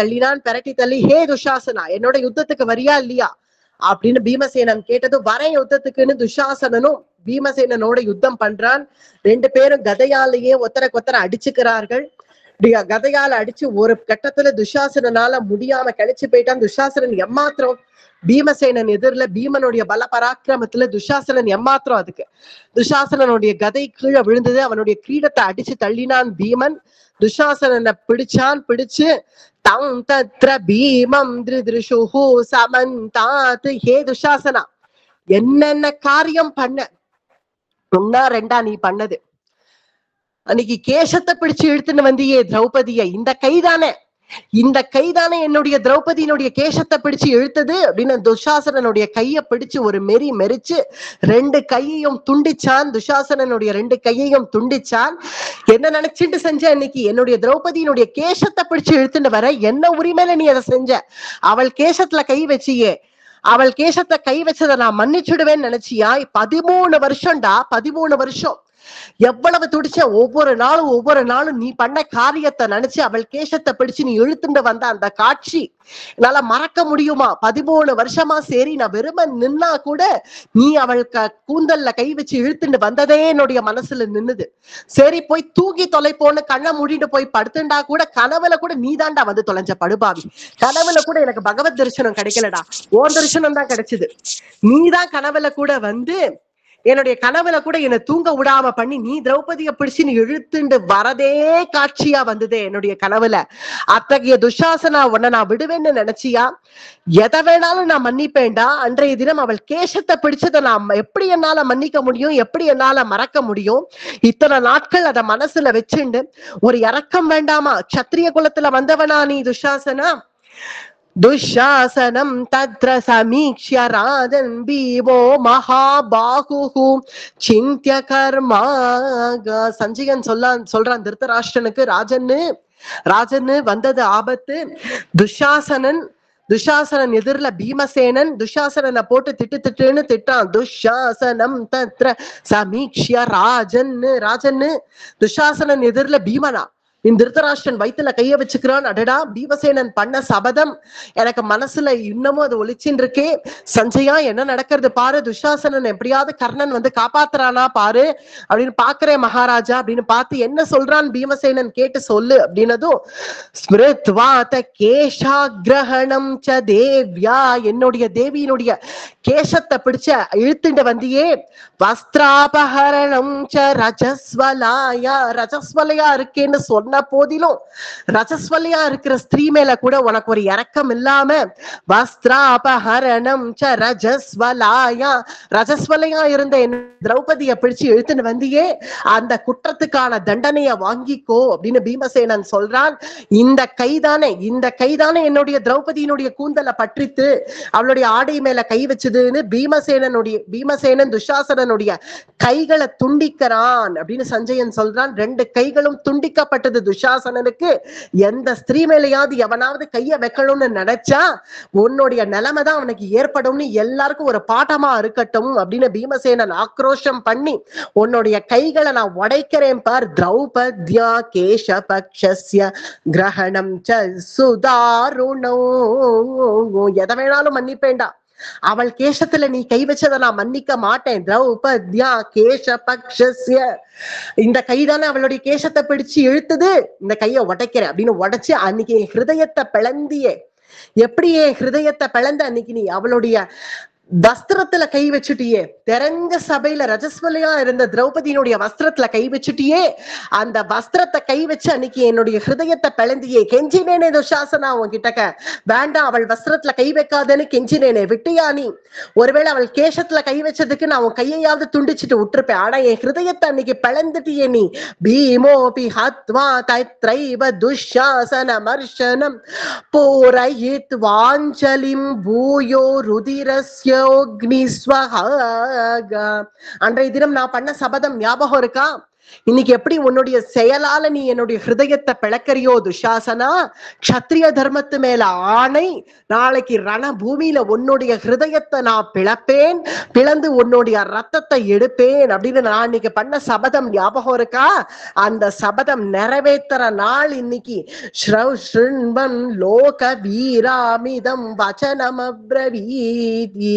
தள்ளி, ஹே துஷாசனா என்னோட யுத்தத்துக்கு வரியா இல்லையா அப்படின்னு பீமசேனன் கேட்டதும், வரேன் யுத்தத்துக்குன்னு துஷாசனனும் பீமசேனனோட யுத்தம் பண்றான். ரெண்டு பேரும் கதையாலேயே ஒத்தரை கொத்தரை அடிச்சுக்கிறார்கள். கதையால அடிச்சு ஒரு கட்டத்துல துஷாசனால முடியாம கழிச்சு போயிட்டான். துஷாசனன் எம்மாத்திரம் பீமசேனன் எதிரில பீமனுடைய பல பராக்கிரமத்துல துஷாசனன் எம்மாத்திரம். அதுக்கு துஷாசனனுடைய கதை கீழே விழுந்தது. அவனுடைய கிரீடத்தை அடிச்சு தள்ளினான் பீமன். துஷாசனனை பிடிச்சு தம் தத்ர பீமம் திருஷுஹு சமந்தாத். ஹே துஷாசனா, என்னென்ன காரியம் பண்ண ஒன்னா ரெண்டா நீ பண்ணது? அன்னைக்கு கேசத்தை பிடிச்சு இழுத்துன்னு வந்தியே திரௌபதிய, இந்த கைதானே என்னுடைய திரௌபதியினுடைய கேசத்தை பிடிச்சு இழுத்தது அப்படின்னு துஷாசனனுடைய கையை பிடிச்சு ஒரு மெரிச்சு ரெண்டு கையையும் துண்டிச்சான். துஷாசனனுடைய ரெண்டு கையையும் துண்டிச்சான். என்ன நினைச்சிட்டு செஞ்ச? இன்னைக்கு என்னுடைய திரௌபதியினுடைய கேசத்தை பிடிச்சு இழுத்துட்டு வர என்ன உரிமையில நீ அதை செஞ்ச? அவள் கேசத்துல கை வச்சியே, அவள் கேசத்தை கை வச்சதை நான் மன்னிச்சுடுவேன்னு நினைச்சியா? 13 வருஷம்டா, 13 வருஷம் எவ்வளவு துடிச்ச. ஒவ்வொரு நாளும் நீ பண்ண காரியத்தை நினைச்சு அவள் கேசத்தை பிடிச்சு நீ இழுத்துட்டு வந்த அந்த காட்சி என்னால மறக்க முடியுமா? 13 வருஷமா சரி, நான் வெறும நின்னா கூட நீ அவள் கூந்தல்ல கை வச்சு இழுத்துட்டு வந்ததே என்னுடைய மனசுல நின்னுது. சரி, போய் தூக்கி தொலைப்போன்னு கண்ணை மூடிட்டு போய் படுத்துண்டா கூட கனவுல கூட நீ தாண்டா வந்து தொலைஞ்ச படுபாவி. கனவுல கூட எனக்கு பகவத் தரிசனம் கிடைக்கலடா, ஓன் தரிசனம் தான் கிடைச்சது. நீதான் கனவுல கூட வந்து என்னுடைய கனவுல கூட என்னை தூங்க விடாம பண்ணி நீ திரௌபதியை பிடிச்சு நீ இழுத்துண்டு வரதே காட்சியா வந்ததே என்னுடைய கனவுல. அத்தகைய துஷாசனா உன்னை நான் விடுவேன்னு நினைச்சியா? எதை வேணாலும் நான் மன்னிப்பேன்டா. அன்றைய தினம் அவள் கேசத்தை பிடிச்சதை நான் எப்படி என்னால மன்னிக்க முடியும்? எப்படி என்னால மறக்க முடியும்? இத்தனை நாட்கள் அதை மனசுல வச்சுண்டு ஒரு இரக்கம் வேண்டாமா? சத்திரிய குலத்துல வந்தவனா நீ துஷாசனா? துஷாசனம் தத்ர சமீக்ஷ்ய ராஜன் பீமோ மகாபாகு சிந்திய கர்மாக. சஞ்சயன் சொல்றான் திருதராஷ்டிரனுக்கு, ராஜன்னு வந்தது ஆபத்து. துஷாசனன் எதிரில பீமசேனன் துஷாசனனை போட்டு திட்டுன்னு திட்டான். துஷாசனம் தத்ர சமீக்ஷ்ய ராஜன்னு துஷாசனன் எதிரில பீமனா இந்த திருதராஷ்டிரன் வயிற்றுல கைய வச்சுக்கிறான். அடடா, பீமசேனன் பண்ண சபதம் எனக்கு மனசுல இன்னமும் அது ஒளிச்சின்னு இருக்கே. சஞ்சயா, என்ன நடக்கிறது பாரு, துஷாசனன் எப்படியாவது கர்ணன் வந்து காப்பாத்துறானா பாரு அப்படின்னு பாக்குறேன் மகாராஜா அப்படின்னு பார்த்து என்ன சொல்றான் பீமசேனன் கேட்டு சொல்லு அப்படின்னதும், ஸ்மிருத்வாத கேஷாகிரஹணம் ச தேவ்யா, என்னுடைய தேவியினுடைய கேசத்தை பிடிச்ச இழுத்துட்டு வந்தியே. வஸ்திராபஹரணம் ச ரஜஸ்வலாயா, ரஜஸ்வலையா இருக்கேன்னு சொன்ன போதிலும் ரஜஸ்வலையா இருக்கிற ஸ்திரீ மேல கூட உனக்கு ஒரு இரக்கம் இல்லாம வஸ்திராபஹரணம் ச ரஜஸ்வலாயா, ரஜஸ்வலையா இருந்த என் திரௌபதியை பிடிச்சு இழுத்துன்னு வந்தியே, அந்த குற்றத்துக்கான தண்டனைய வாங்கிக்கோ அப்படின்னு பீமசேனன் சொல்றான். இந்த கைதானே என்னுடைய திரௌபதியினுடைய கூந்தலை பற்றித்து அவளுடைய ஆடை மேல கை வச்சதுன்னு பீமசேனன் துஷாசனனுடைய கைகளை துண்டிக்கிறான் அப்படின்னு சஞ்சயன் சொல்றான். 2 கைகளும் துண்டிக்கப்பட்டது துஷாசனனுக்கு. எந்த ஸ்திரீ மேலையாவது எவனாவது கைய வைக்கணும்னு நினைச்சா உன்னுடைய நிலைமை தான் அவனுக்கு ஏற்படும்னு எல்லாருக்கும் ஒரு பாட்டமா இருக்கட்டும் அப்படின்னு பீமசேனன் ஆக்ரோஷம் பண்ணி, உன்னுடைய கைகளை நான் உடைக்கிறேன் பார். திரௌபத்யா கேஷபக்ஷஸ்ய கிரஹணம் ச சுதாருணோ, எதை வேணாலும் மன்னிப்பேண்டா, அவள் கேசத்துல நீ கை வச்சதை நான் மன்னிக்க மாட்டேன். திரௌபத்யா கேஷபக்ஷஸ்ய, இந்த கைதானே அவளுடைய கேசத்தை பிடிச்சு இழுத்தது, இந்த கையை உடைக்கிறேன் அப்படின்னு உடைச்சு அன்னைக்கு என் ஹிருதயத்தை பிளந்தியே. எப்படி என் ஹிருதயத்தை பிளந்த அன்னைக்கு நீ அவளுடைய வஸ்திரத்துல கை வச்சுட்டியே. தெரிஞ்ச சபையில ரஜஸ்வலையா இருந்த திரௌபதியினுடைய வஸ்திரத்துல கை வச்சுட்டியே. அந்த வஸ்திரத்தை கை வச்சு அன்னைக்கு என்னுடைய ஹிருதயத்தை பிளந்தியே. கெஞ்சினேனே துஷாசனா உன்கிட்டக்க, வேண்டாம் அவள் வஸ்திரத்துல கை வைக்காதேன்னு கெஞ்சினேனே, விட்டியா நீ? ஒருவேளை அவள் கேசத்துல கை வச்சதுக்கு நான் உன் கையையாவது துண்டிச்சுட்டு விட்டுருப்பேன். ஆனா என் ஹிருதயத்தை அன்னைக்கு பிளந்துட்டியே நீ. பீமோபி ஹத்வா தைத்ரைவ துஷாசன மர்ஷனம் பூரயித் வாஞ்சலிம் பூயோ ருதிரஸ்ய. அன்றைய தினம் நான் பண்ண சபதம் ஞாபகம் இருக்கா? இன்னைக்கு எப்படி உன்னுடைய செயலால நீ என்னுடைய ஹிருதயத்தை பிளக்கறியோ துஷாசனா? க்ஷத்ரிய தர்மத்து மேல ஆணை, நாளைக்கு ரண பூமியில உன்னுடைய ஹிருதயத்தை நான் பிளப்பேன், பிளந்து உன்னுடைய ரத்தத்தை எடுப்பேன் அப்படின்னு நான் இன்னைக்கு பண்ண சபதம் ஞாபகம் இருக்கா? அந்த சபதம் நிறைவேற்றுற நாள் இன்னைக்கு. ஸ்ரௌஷ்ருண்வம் லோக வீராமிதம் வச்சனம் அப்ரவீத்,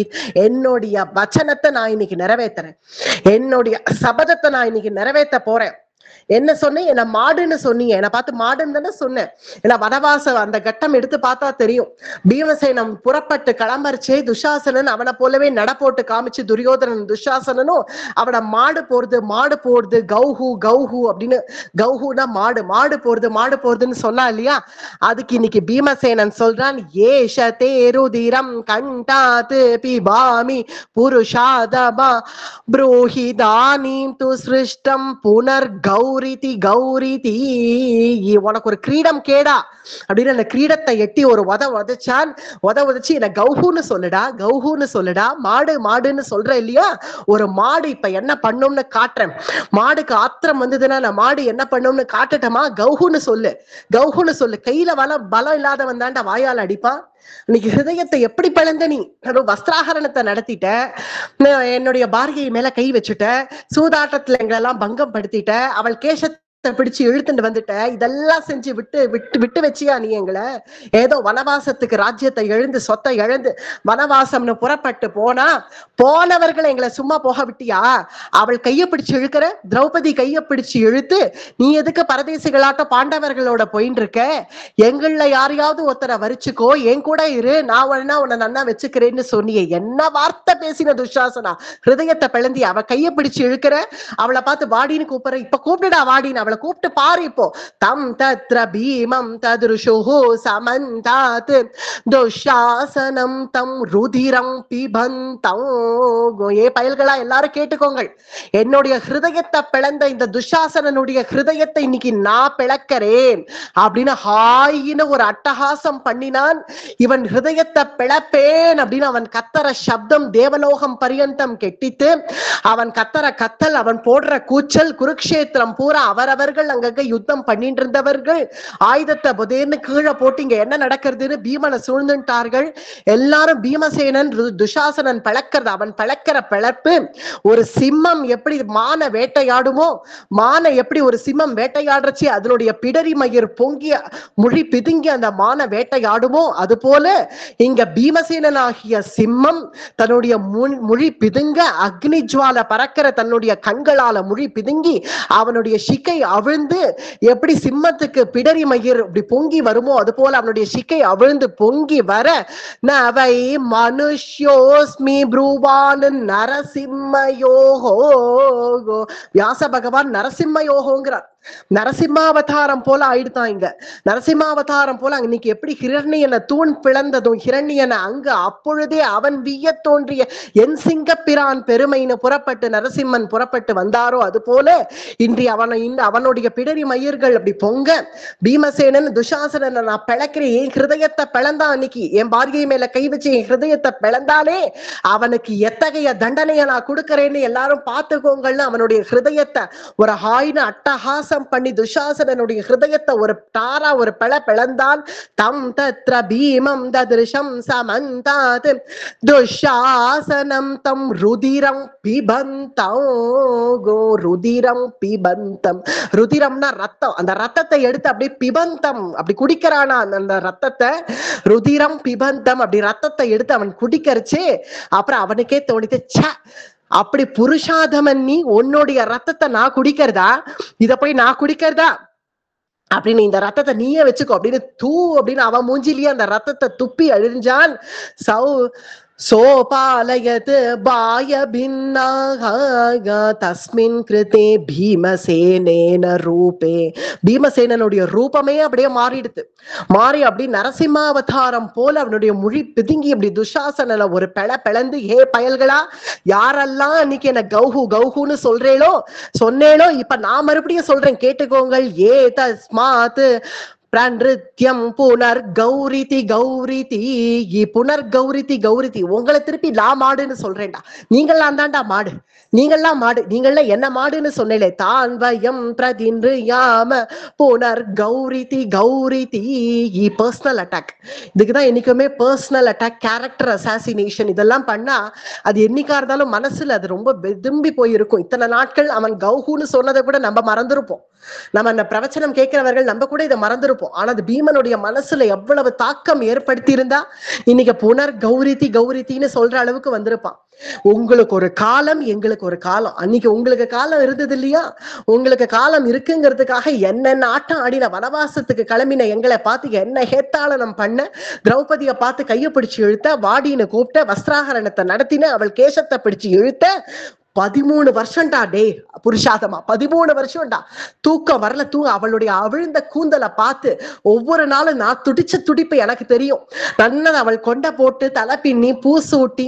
என்னுடைய வச்சனத்தை நான் இன்னைக்கு நிறைவேற்றுறேன், என்னுடைய சபதத்தை நான் இன்னைக்கு நிறைவேற்ற போறேன். என்ன சொன்னேன்? என்ன மாடுன்னு சொன்னீங்க, என்ன பார்த்து மாடுன்னு தானே சொன்னேன். ஏன்னா வனவாச அந்த கட்டம் எடுத்து பார்த்தா தெரியும். பீமசேனம் புறப்பட்டு கிளம்பரிச்சே துஷாசனன் அவனை போலவே நட போட்டு காமிச்சு துரியோதனன் துஷாசனனும் அவனை மாடு போறது கௌஹு கௌஹு அப்படின்னு, கௌஹுனா மாடு, மாடு போறதுன்னு சொன்னா இல்லையா? அதுக்கு இன்னைக்கு பீமசேனன் சொல்றான், ஏஷ தேருதிரம் கண்டாத்து பிபாமி புருஷாதமா புரோஹிதானீம் து சிருஷ்டம் புனர் கௌரிதி கௌரிதி. உனக்கு ஒரு கிரீடம் கேடா அப்படின்னு அந்த கிரீடத்தை எட்டி ஒரு உதச்சான். உதச்சு என்ன கௌஹுன்னு சொல்லுடா, மாடுன்னு சொல்ற இல்லையா? ஒரு மாடு இப்ப என்ன பண்ணும்னு காட்டுறேன். மாடுக்கு ஆத்திரம் வந்ததுன்னா நான் மாடு என்ன பண்ணும்னு காட்டட்டமா? கௌஹுன்னு சொல்லு. கையில பலம் இல்லாதவன் தாண்டா வாயால் அடிப்பான். இன்னைக்கு ஹிருதயத்தை எப்படி பிளந்த நீ? வஸ்திராகரணத்தை நடத்திட்ட, என்னுடைய பாரியை மேல கை வச்சுட்ட, சூதாட்டத்துல எங்களெல்லாம் பங்கம் படுத்திட்ட, அவள் கேசத்தை பிடிச்சு இழுத்துட்டு வந்துட்ட, இதெல்லாம் செஞ்சு விட்டு வச்சியா நீ எங்களை? ஏதோ வனவாசத்துக்கு ராஜ்யத்தை எழுந்து சொத்தை இழந்து வனவாசம்னு புறப்பட்டு போனவர்களை எங்களை சும்மா போக விட்டியா? அவள் கையை பிடிச்சு இழுக்கிற, திரௌபதி கையை பிடிச்சு இழுத்து நீ எதுக்கு பரதேசிகளாட்டம் பாண்டவர்களோட போயின்னு இருக்க? எங்கள யாரையாவது ஒருத்தரை வரிச்சுக்கோ, என் கூட இரு, நான் உன்னை நன்னா வச்சுக்கிறேன்னு சொன்னியே. என்ன வார்த்தை பேசின துஷாசனா! ஹிருதயத்தை பிளந்தி. அவ கையை பிடிச்சு இழுக்கிற, அவளை பார்த்து வாடின்னு கூப்பிடுற. இப்ப கூப்பிடுடா வாடின்னு, அவளை கூப்பிட்டு பாரு. இப்போ தம் தத்ர பீமம் தத்ருஷுஹு சமந்தாத் துஷாசனம் தம் ருதிரம் பிபந்தம். ஏ பயல்களா, எல்லாரும் கேட்டுக்கோங்கள். என்னுடைய ஹிருதயத்தை பிளந்த இந்த துஷாசனனுடைய ஹிருதயத்தை இன்னைக்கு நான் பிளக்கிறேன் அப்படின்னு ஹாயின்னு ஒரு அட்டகாசம் பண்ணினான். இவன் ஹிருதயத்தை பிளப்பேன் அப்படின்னு அவன் கத்தர சப்தம் தேவலோகம் பரியந்தம் கெட்டித்து, அவன் கத்தர கத்தல், அவன் போடுற கூச்சல், குருக்ஷேத்திரம் பூரா அவரவர்கள் அங்கங்க யுத்தம் பண்ணிட்டு இருந்தவர்கள் ஆயுதத்தை புதேன்னு கீழே போட்டு இங்க என்ன நடக்கிறதுன்னு பீமனை சூழ்ந்துட்டார்கள். எல்லாரும் பீமசேனன் துஷாசனன் பழக்கிறது, அவன் பழக்கிற பிளப்பு ஒரு சிம்மம் எப்படி மான வேட்டையாடுமோ, மான எப்படி ஒரு சிம்மம் வேட்டையாடுறச்சு அதனுடைய பிடரி மயிர் பொங்கிய மொழி பிதுங்கி அந்த மான வேட்டையாடுமோ, அது போல இங்க பீமசேனன் ஆகிய சிம்மம் தன்னுடைய மொழி பிதுங்க அக்னி ஜுவால பறக்கிற தன்னுடைய கண்களால மொழி பிதுங்கி அவனுடைய சிக்கை அவிழ்ந்து எப்படி சிம்மத்துக்கு பிடரி மயிர் இப்படி பொங்கி வருமோ அது போல அவனுடைய சிக்கை அவிழ்ந்து பொங்கி வர, நவை மனுஷ்யோஸ்மி ப்ரூவான் நரசிம்மயோகோ. வியாச பகவான் நரசிம்மயோகோங்கிறார். நரசிம்மாவதாரம் போல ஆயிடுதான் இங்க. நரசிம்மாவதாரம் போல இன்னைக்கு எப்படி ஹிரண்யனை தூண் பிளந்ததும் ஹிரண்யனை அங்க அப்பொழுதே அவன் விய தோன்றிய என் சிங்கப்பிரான் பெருமைன்னு புறப்பட்டு நரசிம்மன் புறப்பட்டு வந்தாரோ அது போல இன்றி அவனுடைய பிடரி மயிர்கள் அப்படி பொங்க பீமசேனன் துஷாசனனை நான் பிளக்கிறேன். என் ஹிருதயத்தை பிளந்தான் அன்னைக்கு, என் பாரியை மேல கை வச்சு என் ஹிருதயத்தை பிளந்தானே, அவனுக்கு எத்தகைய தண்டனையை நான் கொடுக்கிறேன்னு எல்லாரும் பார்த்துக்கோங்கள்னு அவனுடைய ஹிருதயத்தை ஒரு ஹாயின அட்டகாசம் பண்ணி துஷாசனனுடைய ஹிருதயத்தை ஒரு தாரா ஒரு பிளந்தான். தம் தத்ர பீமம் தத்ருஷம் சமந்தாத் துஷாசனம் தம் ருதிரம் பிபந்தம். ருதிரம் பிபந்தம், ருதிரம்னா ரத்தம், அந்த ரத்தத்தை எடுத்து அப்படியே பிபந்தம் அப்படி குடிக்கிறானா அந்த ரத்தத்தை, ருதிரம் பிபந்தம் அப்படி ரத்தத்தை எடுத்து அவன் குடிக்கரிச்சு அப்புறம் அவனுக்கே தோணித்து, அப்படி புருஷாதமன் நீ உன்னுடைய ரத்தத்தை நான் குடிக்கிறதா, இத போய் நான் குடிக்கிறதா அப்படின்னு, இந்த ரத்தத்தை நீயே வச்சுக்கோ அப்படின்னு அப்படின்னு அவன் மூஞ்சிலேயே அந்த ரத்தத்தை துப்பி அழிஞ்சான். சோபாலயத் பாய பின்னாக தஸ்மின் கிருதே பீமசேனேன ரூபே. பீமசேனனுடைய ரூபமே அப்படியே மாறி அப்படி நரசிம்மாவதாரம் போல அவனுடைய மொழி பிதுங்கி அப்படி துஷாசனல ஒரு பிளந்து, ஏ பயல்களா, யாரெல்லாம் இன்னைக்கு என்ன கௌஹுன்னு சொன்னேளோ இப்ப நான் மறுபடியும் சொல்றேன் கேட்டுக்கோங்கள். ஏ தஸ்மாத் பிரநிருத்யம் புனர் கௌரிதி உங்களை திருப்பி நான் மாடுன்னு சொல்றேன்டா. நீங்கள்லாம் தான்டா மாடு, நீங்கள்லாம் என்ன மாடுன்னு சொன்னேன். தான் வயம் பிரதின்யாம புனர் கௌரிதி பர்சனல் அட்டாக். இதுக்குதான் என்னைக்குமே பர்சனல் அட்டாக், கேரக்டர் அசாசினேஷன் இதெல்லாம் பண்ணா அது என்னைக்கா இருந்தாலும் மனசுல அது ரொம்ப திரும்பி போயிருக்கும். இத்தனை நாட்கள் அவன் கௌஹுன்னு சொன்னதை கூட நம்ம மறந்துருப்போம். நம்ம அந்த பிரவச்சனம் கேட்கிறவர்கள் நம்ம கூட இதை மறந்துருப்போம். ஆனா அது பீமனுடைய மனசுல எவ்வளவு தாக்கம் ஏற்படுத்தி இருந்தா இன்னைக்கு புனர் கௌரித்தின்னு சொல்ற அளவுக்கு வந்திருப்பான். உங்களுக்கு ஒரு காலம், எங்களுக்கு ஒரு காலம். அன்னைக்கு உங்களுக்கு காலம் இருந்தது இல்லையா? உங்களுக்கு காலம் இருக்குங்கிறதுக்காக என்னென்ன ஆட்டம் ஆடின, வனவாசத்துக்கு கிளம்பின எங்களை பார்த்து என்ன ஹேத்தாளனம் பண்ண, திரௌபதியை பார்த்து கையை பிடிச்சு இழுத்த, வாடின்னு கூப்பிட்ட, வஸ்திராகரணத்தை நடத்தின, அவள் கேசத்தை பிடிச்சு இழுத்த. 13 வருஷம்டா டே புருஷாதமா, 13 வருஷம்டா. தூக்கம் வரல, அவளுடைய அவிழ்ந்த கூந்தலை பார்த்து ஒவ்வொரு நாளும் நான் துடிச்ச துடிப்பு எனக்கு தெரியும். நன்னது அவள் கொண்ட போட்டு தலை பின்னி பூசூட்டி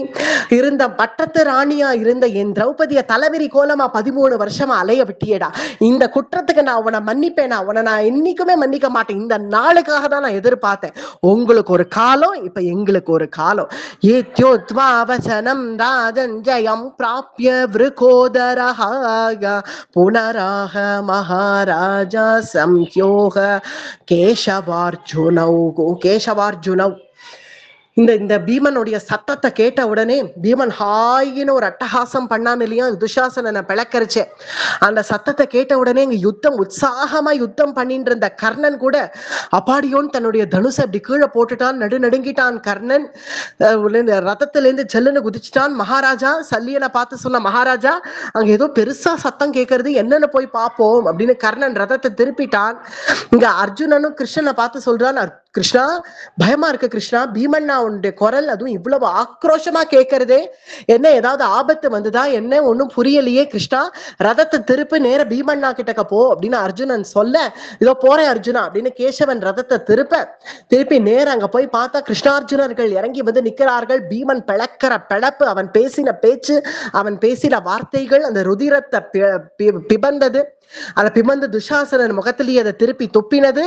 இருந்த பட்டத்து ராணியா இருந்த என் திரௌபதிய தலைவிரி கோலமா 13 வருஷமா அலைய விட்டியடா. இந்த குற்றத்துக்கு நான் உன்னை மன்னிப்பேனா? உன்னை நான் என்னைக்குமே மன்னிக்க மாட்டேன். இந்த நாளுக்காக தான் நான் எதிர்பார்த்தேன். உங்களுக்கு ஒரு காலம், இப்ப எங்களுக்கு ஒரு காலம். ஏத்யோத்வாவசனம் ராஜஞ்சயம் பிராப்ய விருகோதரஹாக புனராக மகாராஜா சம்யோக கேசவார்ஜுனவ். இந்த பீமனுடைய சத்தத்தை கேட்ட உடனே பீமன் ஹாயின்னு ஒரு அட்டகாசம் பண்ணான் இல்லையா, துஷாசனனை பிளக்கரிச்சே. அந்த சத்தத்தை கேட்ட உடனே இங்க உற்சாகமா யுத்தம் பண்ணிட்டு இருந்த கர்ணன் கூட அப்பாடியோன்னு தன்னுடைய தனுசை அப்படி கீழே போட்டுட்டான். நடுங்கிட்டான் கர்ணன். ரதத்துல இருந்து ஜல்லுன்னு குதிச்சுட்டான். மகாராஜா சல்லியனை பார்த்து சொன்ன, மகாராஜா அங்க ஏதோ பெருசா சத்தம் கேட்கறது, என்னன்னு போய் பார்ப்போம் அப்படின்னு கர்ணன் ரதத்தை திருப்பிட்டான். இங்க அர்ஜுனனும் கிருஷ்ணனை பார்த்து சொல்றான், கிருஷ்ணா பயமா இருக்கு கிருஷ்ணா, பீமன்னா உன்னுடைய குரல் அதுவும் இவ்வளவு ஆக்ரோஷமா கேட்கறதே, என்ன ஏதாவது ஆபத்து வந்துதா என்ன, ஒன்னும் புரியலையே கிருஷ்ணா, ரதத்தை திருப்பி நேர பீமண்ணா கிட்டக்க போ அப்படின்னு அர்ஜுனன் சொல்ல, இதோ போறேன் அர்ஜுனா அப்படின்னு கேசவன் ரதத்தை திருப்பி நேர அங்க போய் பார்த்தா கிருஷ்ணார்ஜுனர்கள் இறங்கி வந்து நிக்கிறார்கள். பீமன் பிளக்கிற பிளப்பு, அவன் பேசின பேச்சு, அவன் பேசின வார்த்தைகள் அந்த ருதிரத்தை பிபந்தது. அதை பிமந்து துஷாசனன் முகத்திலேயே அதை திருப்பி துப்பினது.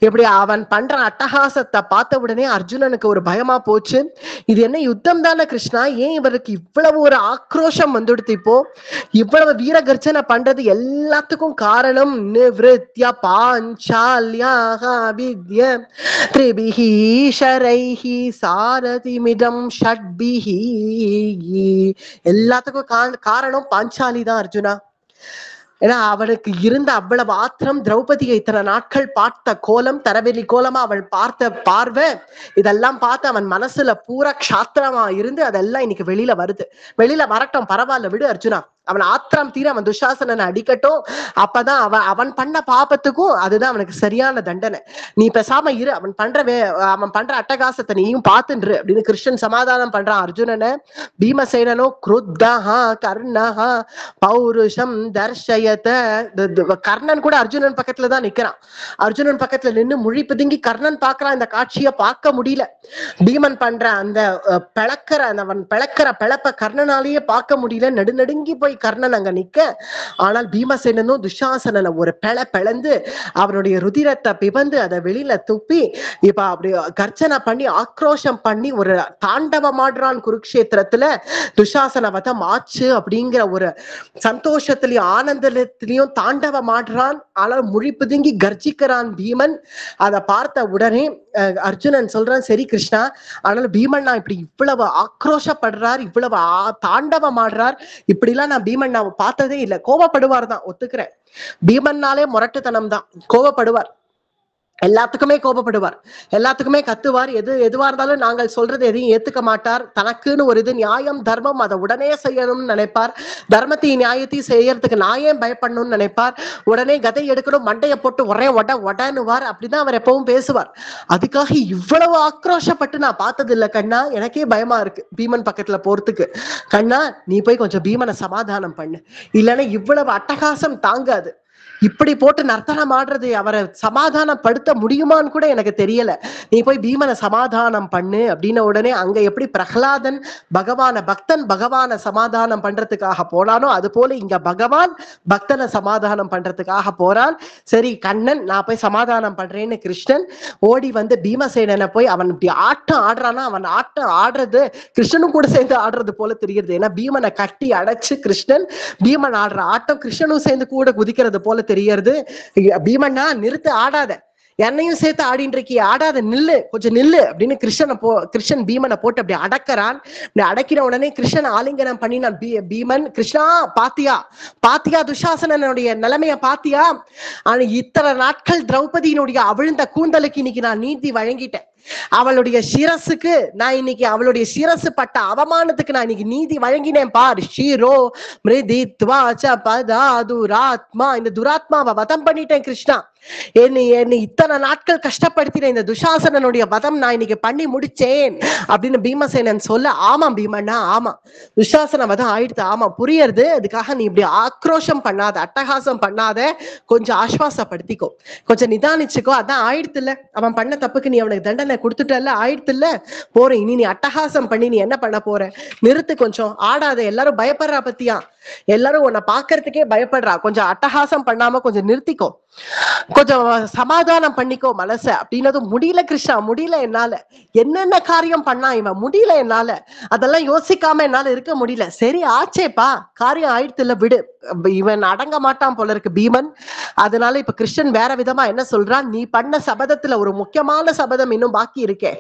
இப்படி அவன் பண்ற அட்டகாசத்தை பார்த்த உடனே அர்ஜுனனுக்கு ஒரு பயமா போச்சு. இது என்ன யுத்தம் தானே கிருஷ்ணா, ஏன் இவருக்கு இவ்வளவு ஒரு ஆக்ரோஷம் வந்துடுத்து? இப்போ இவ்வளவு வீர கர்ஜனை பண்றது எல்லாத்துக்கும் காரணம் நிவ்ருத்ய பாஞ்சால்யாக வித்ய த்ரிபிஹி ஷரைஹி சாரதிமிதம் ஷட்பிஹி. எல்லாத்துக்கும் காரணம் பாஞ்சாலி தான் அர்ஜுனா. ஏன்னா அவனுக்கு இருந்த அவ்வளவு ஆத்திரம், திரௌபதியை இத்தனை நாட்கள் பார்த்த கோலம், தரவெளி கோலமா அவள் பார்த்த பார்வை, இதெல்லாம் பார்த்து அவன் மனசுல பூரா க்ஷாத்திரமா இருந்து அதெல்லாம் இன்னைக்கு வெளியில வருது. வெளியில வரட்டும், பரவாயில்ல விடு அர்ஜுனா. அவன் ஆத்திரம் தீர அவன் துஷாசனனை அடிக்கட்டும். அப்பதான் அவன் பண்ண பாபத்துக்கும் அதுதான் அவனுக்கு சரியான தண்டனை. நீ பேசாம இரு, அவன் பண்ற அட்டகாசத்தை நீயும் பார்த்துன்று அப்படின்னு கிருஷ்ணன் சமாதானம் பண்றான் அர்ஜுனனை. பீமசேனனோ குருத்தஹா கர்ணஹா பௌருஷம் தர்ஷயத. கர்ணன் கூட அர்ஜுனன் பக்கத்துலதான் நிக்கிறான். அர்ஜுனன் பக்கத்துல நின்று முழி பிதுங்கி கர்ணன் பாக்குறான். இந்த காட்சியை பார்க்க முடியல. பீமன் பண்ற அந்த அவன் பிளக்கிற பிளப்ப கர்ணனாலேயே பார்க்க முடியல. நடுநடுங்கி போய் கர்ணன் அங்க நிக்க. ஆனால் பீமசேனனும் துஷாசனனை ஒரு பிளந்து அவனுடைய ருதிரத்தை பிபந்து அதை வெளியில துப்பி இப்ப அப்படி கர்ச்சனை பண்ணி ஆக்ரோஷம் பண்ணி ஒரு தாண்டவமாடுறான் குருக்ஷேத்திரத்துல. துஷாசன வதம் ஆச்சு அப்படிங்கிற ஒரு சந்தோஷத்திலையும் ஆனந்தத்திலையும் தாண்டவமாடுறான். ஆனால் முழி பிதுங்கி கர்ஜிக்கிறான் பீமன். அதை பார்த்த உடனே அர்ஜுனன் சொல்றான், சரி கிருஷ்ணா, ஆனால் பீமண்ணா இப்படி இவ்வளவு ஆக்ரோஷப்படுறார், இவ்வளவு தாண்டவமாடுறார், இப்படிலாம் நான் பீமண்ணாவை பார்த்ததே இல்லை. கோபப்படுவார் தான், ஒத்துக்கிறேன். பீமன்னாலே முரட்டுத்தனம் தான், கோபப்படுவார், எல்லாத்துக்குமே கோபப்படுவார், எல்லாத்துக்குமே கத்துவார். எதுவா இருந்தாலும் நாங்கள் சொல்றது எதையும் ஏத்துக்க மாட்டார். தனக்குன்னு ஒரு இது நியாயம் தர்மம் அதை உடனே செய்யணும்னு நினைப்பார். தர்மத்தையும் நியாயத்தையும் செய்யறதுக்கு நான் ஏன் பயப்படணும்னு நினைப்பார். உடனே கதை எடுக்கணும், மண்டையை போட்டு ஒரே உடனுவார். அப்படிதான் அவர் எப்பவும் பேசுவார். அதுக்காக இவ்வளவு ஆக்ரோஷப்பட்டு நான் பார்த்தது இல்லை கண்ணா. எனக்கே பயமா இருக்கு பீமன் பக்கத்துல போறதுக்கு. கண்ணா நீ போய் கொஞ்சம் பீமனை சமாதானம் பண்ணு, இல்லைன்னா இவ்வளவு அட்டகாசம் தாங்காது. இப்படி போட்டு நர்த்தனம் ஆடுறது அவரை சமாதானப்படுத்த முடியுமான்னு கூட எனக்கு தெரியல. நீ போய் பீமனை சமாதானம் பண்ணு அப்படின்ன உடனே அங்க எப்படி பிரகலாதன் பகவான சமாதானம் பண்றதுக்காக போனானோ அது போல இங்க பகவான் பக்தனை சமாதானம் பண்றதுக்காக போறான். சரி கண்ணன், நான் போய் சமாதானம் பண்றேன்னு கிருஷ்ணன் ஓடி வந்து பீமசேனனை போய் அவன் இப்படி ஆட்டம் ஆடுறானா, அவன் ஆட்டம் ஆடுறது கிருஷ்ணனும் கூட சேர்ந்து ஆடுறது போல தெரியுது. ஏன்னா பீமனை கட்டி அடைச்சு கிருஷ்ணன் பீமன் ஆடுற ஆட்டம் கிருஷ்ணனும் சேர்ந்து கூட குதிக்கிறது போல தெரியறது. பீமன்னா நிறுத்து, ஆடாத, என்னையும் சேர்த்து ஆடிட்டு இருக்கிய, ஆடாத நில்லு, கொஞ்சம் நில்லு அப்படின்னு கிருஷ்ணன் பீமனை போட்டு அப்படி அடக்கிறான். அடக்கின உடனே கிருஷ்ணன் ஆலிங்கனம் பண்ணினான். பீமன், கிருஷ்ணா பாத்தியா பாத்தியா துஷாசனனுடைய நிலைமைய பாத்தியா, ஆனா இத்தனை நாட்கள் திரௌபதியினுடைய அவிழ்ந்த கூந்தலுக்கு இன்னைக்கு நான் நீதி வழங்கிட்டேன். அவளுடைய சிரசுக்கு நான் இன்னைக்கு, அவளுடைய சிரசு பட்ட அவமானத்துக்கு நான் இன்னைக்கு நீதி வழங்கினேன் பார். ஷீரோ மிருதி துவாச்ச பதா துராத்மா, இந்த துராத்மாவை வதம் பண்ணிட்டேன் கிருஷ்ணா. என்னை இத்தனை நாட்கள் கஷ்டப்படுத்தின இந்த துஷாசனனுடைய வதம் நான் இன்னைக்கு பண்ணி முடிச்சேன் அப்படின்னு பீமசேனன் சொல்ல, ஆமா பீமண்ணா ஆமா துஷாசன வதம் ஆயிடுத்து, ஆமா புரியுது, அதுக்காக நீ இப்படி ஆக்ரோஷம் பண்ணாத, அட்டகாசம் பண்ணாத, கொஞ்சம் ஆஸ்வாசப்படுத்திக்கோ, கொஞ்சம் நிதானிச்சுக்கோ, அதான் ஆயிடுத்து இல்ல, அவன் பண்ண தப்புக்கு நீ அவனுக்கு தண்டனை கொடுத்துட்டல்ல, ஆயிடுத்து இல்ல, போறேன் இனி நீ அட்டகாசம் பண்ணி நீ என்ன பண்ண போற, நிறுத்து, கொஞ்சம் ஆடாத, எல்லாரும் பயப்படுறா பத்தியா, எல்லாரும் உன்னை பாக்குறதுக்கே பயப்படுறா, கொஞ்சம் அட்டகாசம் பண்ணாம கொஞ்சம் நிறுத்திக்கோ, கொஞ்சம் சமாதானம் பண்ணிக்கோ மனச அப்படின்னதும், முடியல கிருஷ்ணா முடியல என்னால, என்னென்ன காரியம் பண்ணா இவன், முடியல என்னால, அதெல்லாம் யோசிக்காம என்னால இருக்க முடியல, சரி ஆச்சேப்பா காரியம் ஆயிடுத்து இல்ல விடு, இவன் அடங்க மாட்டான் போல இருக்கு பீமன். அதனால இப்ப கிருஷ்ணன் வேற விதமா என்ன சொல்றான், நீ பண்ண சபதத்துல ஒரு முக்கியமான சபதம் இன்னும் பாக்கி இருக்கே,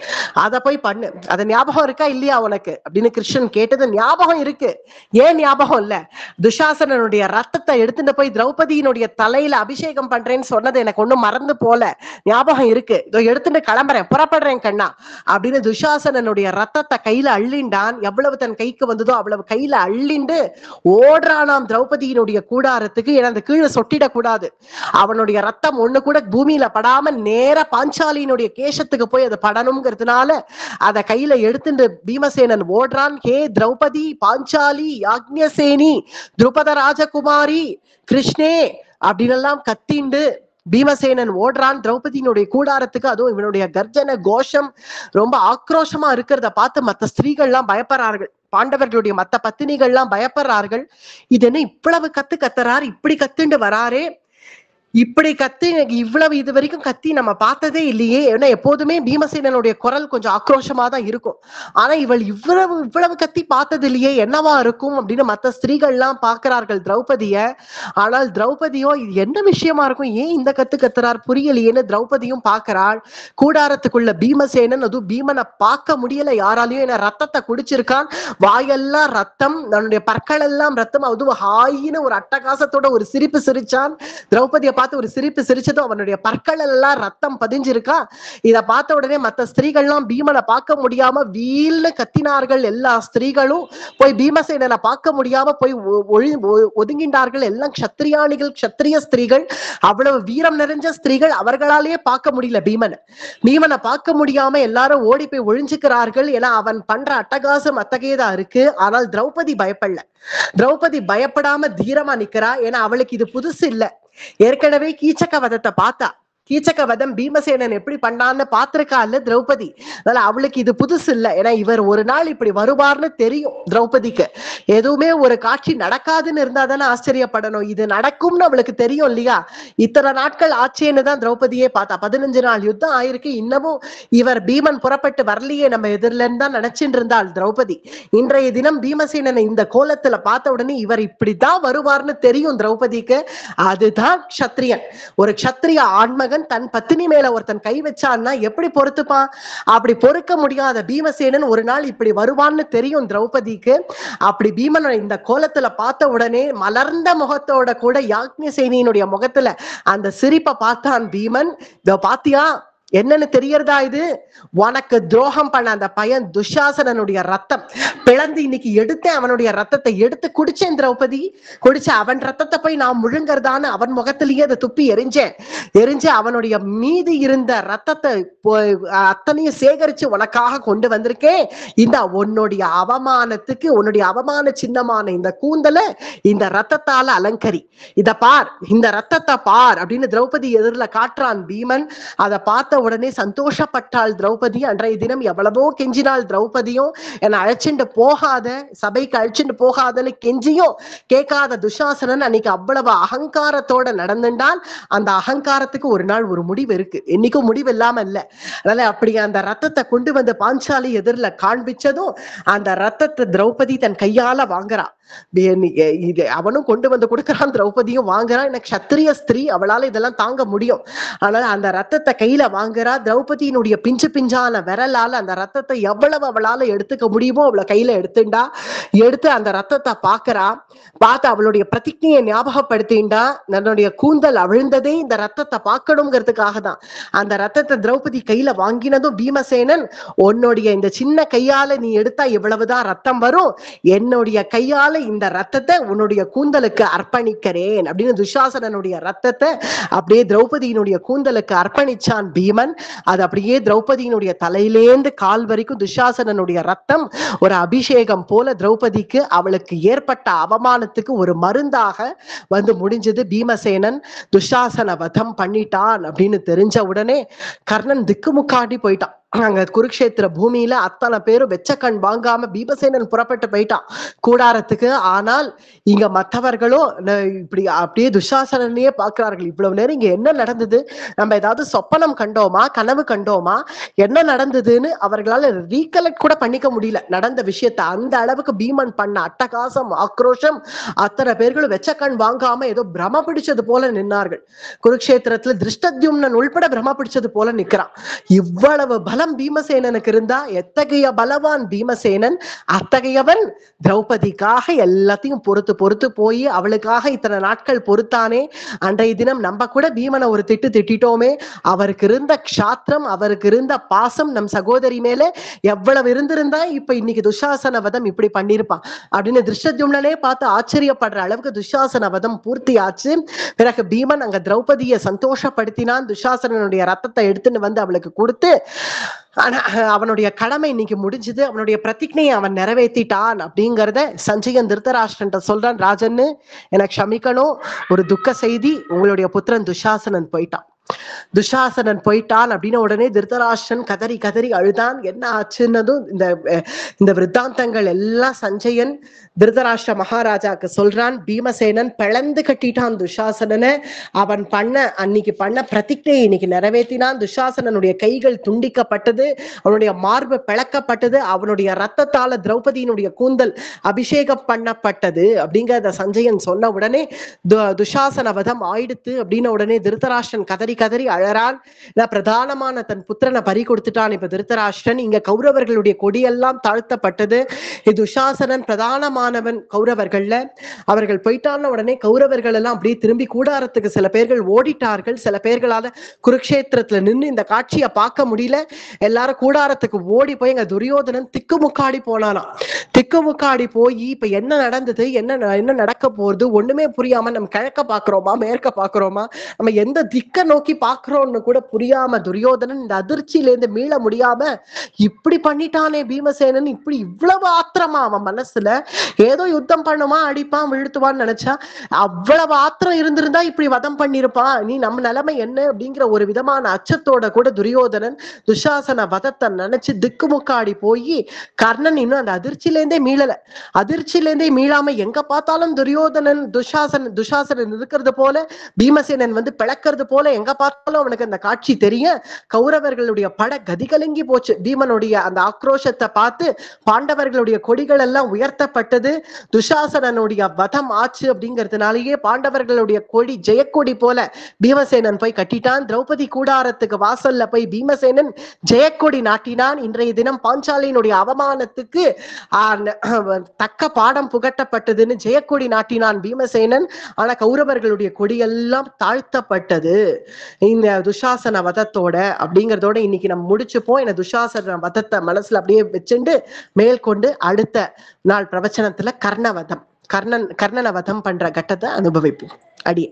அத போய் பண்ணு, அது ஞாபகம் இருக்கா இல்லையா உனக்கு அப்படின்னு கிருஷ்ணன் கேட்டது. ஞாபகம் இருக்கு, ஏன் ஞாபகம் இல்ல, துஷாசனனுடைய ரத்தத்தை எடுத்துட்டு போய் திரௌபதியினுடைய தலையில அபிஷேகம் பண்றேன்னு சொன்னது எனக்கு ஒண்ணும் மறந்து போல, ஞாபகம் இருக்கு, இதோ எடுத்துட்டு கிளம்புறேன், புறப்படுறேன் கண்ணா அப்படின்னு துஷாசனனுடைய ரத்தத்தை கையில அள்ளிண்டான். எவ்வளவு தன் கைக்கு வந்ததோ அவ்வளவு கையில அள்ளிண்டு ஓடுறானாம் திரௌபதியினுடைய கூடாரத்துக்கு. ஏன்னா அந்த கீழே சொட்டிடக்கூடாது, அவனுடைய ரத்தம் ஒண்ணு கூட பூமியில படாம நேர பாஞ்சாலியினுடைய கேசத்துக்கு போய் அதை படணுங்கிறதுனால அத கையில எடுத்துட்டு பீமசேனன் ஓடுறான். ஹே திரௌபதி, பாஞ்சாலி, யாக்ஞசேனி, துருபத ராஜகுமாரி, கிருஷ்ணே அப்படின்னு எல்லாம் கத்திண்டு பீமசேனன் ஓடுறான் திரௌபதியினுடைய கூடாரத்துக்கு. அதுவும் இவனுடைய கர்ஜன கோஷம் ரொம்ப ஆக்ரோஷமா இருக்கிறத பார்த்து மற்ற ஸ்திரீகள்லாம் பயப்படுறார்கள், பாண்டவர்களுடைய மத்த பத்தினிகள்லாம் பயப்படுறார்கள். இது என்ன இவ்வளவு கத்துறாரு, இப்படி கத்துண்டு வராரே, இப்படி கத்தி இவ்வளவு இது வரைக்கும் கத்தி நம்ம பார்த்ததே இல்லையே. ஏன்னா எப்போதுமே பீமசேனனுடைய குரல் கொஞ்சம் ஆக்ரோஷமா தான் இருக்கும், ஆனா இவள் இவ்வளவு கத்தி பார்த்தது இல்லையே, என்னவா இருக்கும் அப்படின்னு மற்ற ஸ்திரீகள் எல்லாம் பாக்குறார்கள் திரௌபதிய. ஆனால் திரௌபதியோ இது என்ன விஷயமா இருக்கும், ஏன் இந்த கத்துறார் புரியலையேன்னு திரௌபதியும் பாக்குறாள். கூடாரத்துக்குள்ள பீமசேனன், அதுவும் பீமனை பார்க்க முடியல யாராலையும், ஏன்னா ரத்தத்தை குடிச்சிருக்கான், வாயெல்லாம் ரத்தம், தன்னுடைய பற்கள் எல்லாம் ரத்தம். அதுவும் ஹாயின்னு ஒரு அட்டகாசத்தோட ஒரு சிரிப்பு சிரிச்சான். திரௌபதியை பார்த்து ஒரு சிரிப்பு சிரிச்சதும் அவனுடைய பற்கள் எல்லாம் ரத்தம் பதிஞ்சிருக்கா. இத பார்த்த உடனே மற்ற ஸ்திரீகள்லாம் பீமனை பார்க்க முடியாம வீல்னு கத்தினார்கள். எல்லா ஸ்திரீகளும் போய் பீமசேனனை பார்க்க முடியாம போய் ஒதுங்கின்றார்கள். எல்லாம் க்ஷத்ரியானிகள், க்ஷத்ரிய ஸ்திரீகள், அவ்வளவு வீரம் நிறைஞ்ச ஸ்திரீகள், அவர்களாலேயே பார்க்க முடியல பீமனை பார்க்க முடியாம எல்லாரும் ஓடி போய் ஒழிஞ்சுக்கிறார்கள். ஏன்னா அவன் பண்ற அட்டகாசம் அத்தகையதா இருக்கு. ஆனால் திரௌபதி பயப்படல, திரௌபதி பயப்படாம தீரமா நிக்கிறா. ஏன்னா அவளுக்கு இது புதுசு இல்ல, ஏற்கனவே கீச்சக வதத்தை பார்த்தா, கீச்சக வதம் பீமசேனன் எப்படி பண்ணான்னு பாத்திருக்கா இல்ல திரௌபதி, அதனால அவளுக்கு இது புதுசு இல்ல. ஏன்னா இவர் ஒரு நாள் இப்படி வருவார்னு தெரியும் திரௌபதிக்கு. எதுவுமே ஒரு காட்சி நடக்காதுன்னு இருந்தா தானே ஆச்சரியப்படணும், இது நடக்கும்னு அவளுக்கு தெரியும் இல்லையா. இத்தனை நாட்கள் ஆச்சேன்னு தான் திரௌபதியே பார்த்தா. 15 நாள் யுத்தம் ஆயிருக்கு, இன்னமும் இவர் பீமன் புறப்பட்டு வரலையே நம்ம எதிரிலன்னு தான் நினைச்சுட்டு இருந்தாள் திரௌபதி. இன்றைய தினம் பீமசேனனை இந்த கோலத்துல பார்த்த உடனே இவர் இப்படிதான் வருவார்னு தெரியும் திரௌபதிக்கு. அதுதான் க்ஷத்ரியன். ஒரு க்ஷத்ரிய ஆண்மகன் தன் பத்தினி மேல ஒருத்தன் கை வச்சான்னா எப்படி பொறுத்துப்பான்? அப்படி பொறுக்க முடியாத பீமசேனன் ஒரு நாள் இப்படி வருவான்னு தெரியும் திரௌபதிக்கு. அப்படி பீமனை இந்த கோலத்துல பார்த்த உடனே மலர்ந்த முகத்தோட கூட யாக்ஞசேனியினுடைய முகத்துல அந்த சிரிப்பை பார்த்தான் பீமன். இதோ பாத்தியா என்னன்னு தெரியறதா, இது உனக்கு துரோகம் பண்ண அந்த பையன் துஷாசனனுடைய ரத்தம் பிளந்து இன்னைக்கு எடுத்தேன், அவனுடைய ரத்தத்தை எடுத்து குடிச்சேன் திரௌபதி, குடிச்ச அவன் ரத்தத்தை போய் நான் முழுங்கறதான்னு அவன் முகத்திலேயே அதை துப்பி எரிஞ்சு அவனுடைய மீதி இருந்த ரத்தத்தை அத்தனையும் சேகரிச்சு உனக்காக கொண்டு வந்திருக்கேன். இந்த உன்னுடைய அவமானத்துக்கு, உன்னுடைய அவமான சின்னமான இந்த கூந்தல இந்த ரத்தத்தால அலங்கரி, இத பார், இந்த ரத்தத்தை பார் அப்படின்னு திரௌபதி எதிரில காட்டுறான் பீமன். அதை பார்த்த பார்த்த உடனே சந்தோஷப்பட்டாள் திரௌபதி. அன்றைய தினம் எவ்வளவோ கெஞ்சினாள் திரௌபதியும், என்னை அழைச்சிட்டு போகாத, சபைக்கு அழைச்சிட்டு போகாதன்னு கெஞ்சியும் கேட்காத துஷாசனன் அன்னைக்கு அவ்வளவு அகங்காரத்தோட நடந்துட்டான். அந்த அகங்காரத்துக்கு ஒரு நாள் ஒரு முடிவு இருக்கு, என்னைக்கும் முடிவு இல்லாம இல்ல. அதனால அப்படி அந்த ரத்தத்தை கொண்டு வந்து பாஞ்சாலி எதிரில காண்பிச்சதும் அந்த ரத்தத்தை திரௌபதி தன் கையால வாங்குறா. அவனும் கொண்டு வந்து கொடுக்கறான், திரௌபதியும் வாங்குறான். எனக்கு சத்திரிய ஸ்திரீ, அவளால இதெல்லாம் தாங்க முடியும். அதனால அந்த ரத்தத்தை கையில வாங்குறா. திரௌபதியினுடைய பிஞ்சு பிஞ்சான விரலால அந்த ரத்தத்தை எவ்வளவு அவளால எடுத்துக்க முடியுமோ அவளை கையில எடுத்துண்டா. எடுத்து அந்த ரத்தத்தை பாக்குறா. பார்த்து அவளுடைய பிரதிஜையை ஞாபகப்படுத்திண்டா. தன்னுடைய கூந்தல் அவிழ்ந்ததே இந்த ரத்தத்தை பார்க்கணுங்கிறதுக்காக தான். அந்த ரத்தத்தை திரௌபதி கையில வாங்கினதும் பீமசேனன், உன்னுடைய இந்த சின்ன கையால நீ எடுத்தா இவ்வளவுதான் ரத்தம் வரும், என்னுடைய கையால இந்த ரத்தத்தை உன்னுடைய கூந்தலுக்கு அர்ப்பணிக்கிறேன் அப்படின்னு துஷாசனனுடைய ரத்தத்தை அப்படியே திரௌபதியினுடைய கூந்தலுக்கு அர்ப்பணிச்சான் பீமன். அது அப்படியே திரௌபதியினுடைய தலையிலேந்து கால் வரைக்கும் துஷாசனனுடைய ரத்தம் ஒரு அபிஷேகம் போல திரௌபதிக்கு அவளுக்கு ஏற்பட்ட அவமானத்துக்கு ஒரு மருந்தாக வந்து முடிஞ்சது. பீமசேனன் துஷாசன வதம் பண்ணிட்டான் அப்படின்னு தெரிஞ்ச உடனே கர்ணன் திக்குமுக்காடி போயிட்டான். அங்க குருக்ஷேத்திர பூமியில அத்தனை பேரும் வெச்ச கண் வாங்காம பீமசேனன் புறப்பட்டு போயிட்டான் கூடாரத்துக்கு. ஆனால் இங்க மற்றவர்களோ இப்படி அப்படியே துஷாசனனையே பார்க்கிறார்கள். இவ்வளவு நேரம் இங்க என்ன நடந்தது, நம்ம ஏதாவது சொப்பனம் கண்டோமா, கனவு கண்டோமா, என்ன நடந்ததுன்னு அவர்களால ரீகலெக்ட் கூட பண்ணிக்க முடியல நடந்த விஷயத்த. அந்த அளவுக்கு பீமன் பண்ண அட்டகாசம், ஆக்ரோஷம், அத்தனை பேர்களும் வெச்ச கண் வாங்காம ஏதோ பிரம பிடிச்சது போல நின்னார்கள். குருக்ஷேத்திரத்துல திருஷ்டத்யும்னன் உள்பட பிரம பிடிச்சது போல நிக்கிறான். இவ்வளவு பலம் பீமசேனனுக்கு இருந்தா எத்தகைய பலவான் பீமசேனன், அத்தகையவன் திரௌபதிக்காக எல்லாத்தையும் பொறுத்து பொறுத்து போய் அவளுக்காக இத்தனை நாட்கள் பொறுத்தானே. அன்றைய தினம் நம்ம கூட பீமனை ஒரு திட்டு திட்டோமே, அவருக்கு இருந்த க்ஷாத்திரம், அவருக்கு இருந்த பாசம் நம் சகோதரி மேல எவ்வளவு இருந்திருந்தா இப்ப இன்னைக்கு துஷாசன வதம் இப்படி பண்ணிருப்பான் அப்படின்னு திருஷ்டத்யும்னனே பார்த்து ஆச்சரியப்படுற அளவுக்கு துஷாசன வதம் பூர்த்தி ஆச்சு. பிறகு பீமன் அங்க திரௌபதியை சந்தோஷப்படுத்தினான். துஷாசனனுடைய ரத்தத்தை எடுத்துன்னு வந்து அவளுக்கு கொடுத்து, ஆனா அவனுடைய கடமை இன்னைக்கு முடிஞ்சது, அவனுடைய பிரதிஜையை அவன் நிறைவேற்றிட்டான் அப்படிங்கிறத சஞ்சயன் திருதராஷ்டிரன் சொல்றான். ராஜன்னு எனக்கு க்ஷமிக்கணும், ஒரு துக்க செய்தி, உங்களுடைய புத்திரன் துஷாசனன் போயிட்டான். துஷாசனன் போயிட்டான் அப்படின்னு உடனே திருதராஷ்டிரன் கதறி கதறி அழுதான். என்ன ஆச்சுன்னதும் இந்த விருத்தாந்தங்கள் எல்லாம் சஞ்சயன் திருதராஷ்டிர மகாராஜாக்கு சொல்றான். பீமசேனன் பிளந்து கட்டிட்டான் துஷாசனனை. அவன் அன்னைக்கு பண்ண பிரதிஜையை இன்னைக்கு நிறைவேற்றினான். துஷாசனனுடைய கைகள் துண்டிக்கப்பட்டது, அவனுடைய மார்பு பிளக்கப்பட்டது, அவனுடைய ரத்தத்தால திரௌபதியினுடைய கூந்தல் அபிஷேகம் பண்ணப்பட்டது அப்படிங்கிறத சஞ்சயன் சொன்ன உடனே துஷாசன வதம் ஆயிடுத்து அப்படின்னு உடனே திருதராஷ்டிரன் கதறி கதறி அழறான். பிரதானமான தன் புத்திரனை பறி கொடுத்துட்டான் இப்ப திருதராஷ்டிரன். இங்க கௌரவர்களுடைய கொடியெல்லாம் தாழ்த்தப்பட்டது. துஷாசனன் பிரதானமானவன் கௌரவர்கள்ல. அவர்கள் போயிட்டான உடனே கௌரவர்கள் எல்லாம் அப்படியே திரும்பி கூடாரத்துக்கு சில பேர்கள் ஓடிட்டார்கள். சில பேர்களால குருக்ஷேத்திரத்துல நின்று இந்த காட்சியை பார்க்க முடியல. எல்லாரும் கூடாரத்துக்கு ஓடி போய் எங்க துரியோதனன் திக்குமுக்காடி போனானா. திக்குமுக்காடி போய் இப்ப என்ன நடந்தது, என்ன நடக்க போறது ஒண்ணுமே புரியாம, நம்ம கிழக்க பாக்குறோமா மேற்க பாக்குறோமா, நம்ம எந்த திக்க நோக்கி பாக்குறோம்னு கூட புரியாம துரியோதனன் இந்த அதிர்ச்சியிலேருந்து மீள முடியாம இப்படி பண்ணிட்டானே பீமசேனன், இப்படி இவ்வளவு ஆத்திரமா அவன் மனசுல. ஏதோ யுத்தம் பண்ணுமா, அடிப்பான், வீழ்த்துவான்னு நினைச்சா அவ்வளவு ஆத்திரம் இருந்திருந்தா இப்படி வதம் பண்ணிருப்பான். நீ நம்ம நிலைமை என்ன அப்படிங்கிற ஒரு விதமான அச்சத்தோட கூட துரியோதனன் துஷாசன வதத்தை நினைச்சு திக்குமுக்காடி போய் கர்ணன் இன்னும் அந்த அதிர்ச்சியிலேருந்தே மீளல. அதிர்ச்சியிலேருந்தே மீளாம எங்க பார்த்தாலும் துரியோதனன் துஷாசனன் இருக்கிறது போல, பீமசேனன் வந்து பிளக்கிறது போல எங்க பார்த்தாலும் அவனுக்கு அந்த காட்சி தெரிய கௌரவர்களுடைய பட கதிகலங்கி போச்சு. பீமனுடைய அந்த ஆக்ரோஷத்தை பார்த்து பாண்டவர்களுடைய கொடிகள் எல்லாம் உயர்த்தப்பட்டது. துஷாசனனுடைய வதம் ஆச்சு அப்படிங்கிறதுனாலேயே பாண்டவர்களுடைய கொடி ஜெயக்கொடி போல பீமசேனன் போய் கட்டிட்டான். திரௌபதி கூடாரத்துக்கு வாசல்ல போய் பீமசேனன் ஜெயக்கொடி நாட்டினான். இன்றைய தினம் பாஞ்சாலியினுடைய அவமானத்துக்கு தக்க பாடம் புகட்டப்பட்டதுன்னு ஜெயக்கொடி நாட்டினான் பீமசேனன். ஆனா கௌரவர்களுடைய கொடியெல்லாம் தாழ்த்தப்பட்டது இந்த துஷாசன வதத்தோட அப்படிங்கறதோட இன்னைக்கு நம்ம முடிச்சுப்போம். இந்த துஷாசன வதத்தை மனசுல அப்படியே வச்சுண்டு மேற்கொண்டு அடுத்த நாள் பிரவச்சனத்துல கர்ணனை வதம் பண்ற கட்டத்தை அனுபவிப்போம். அடியே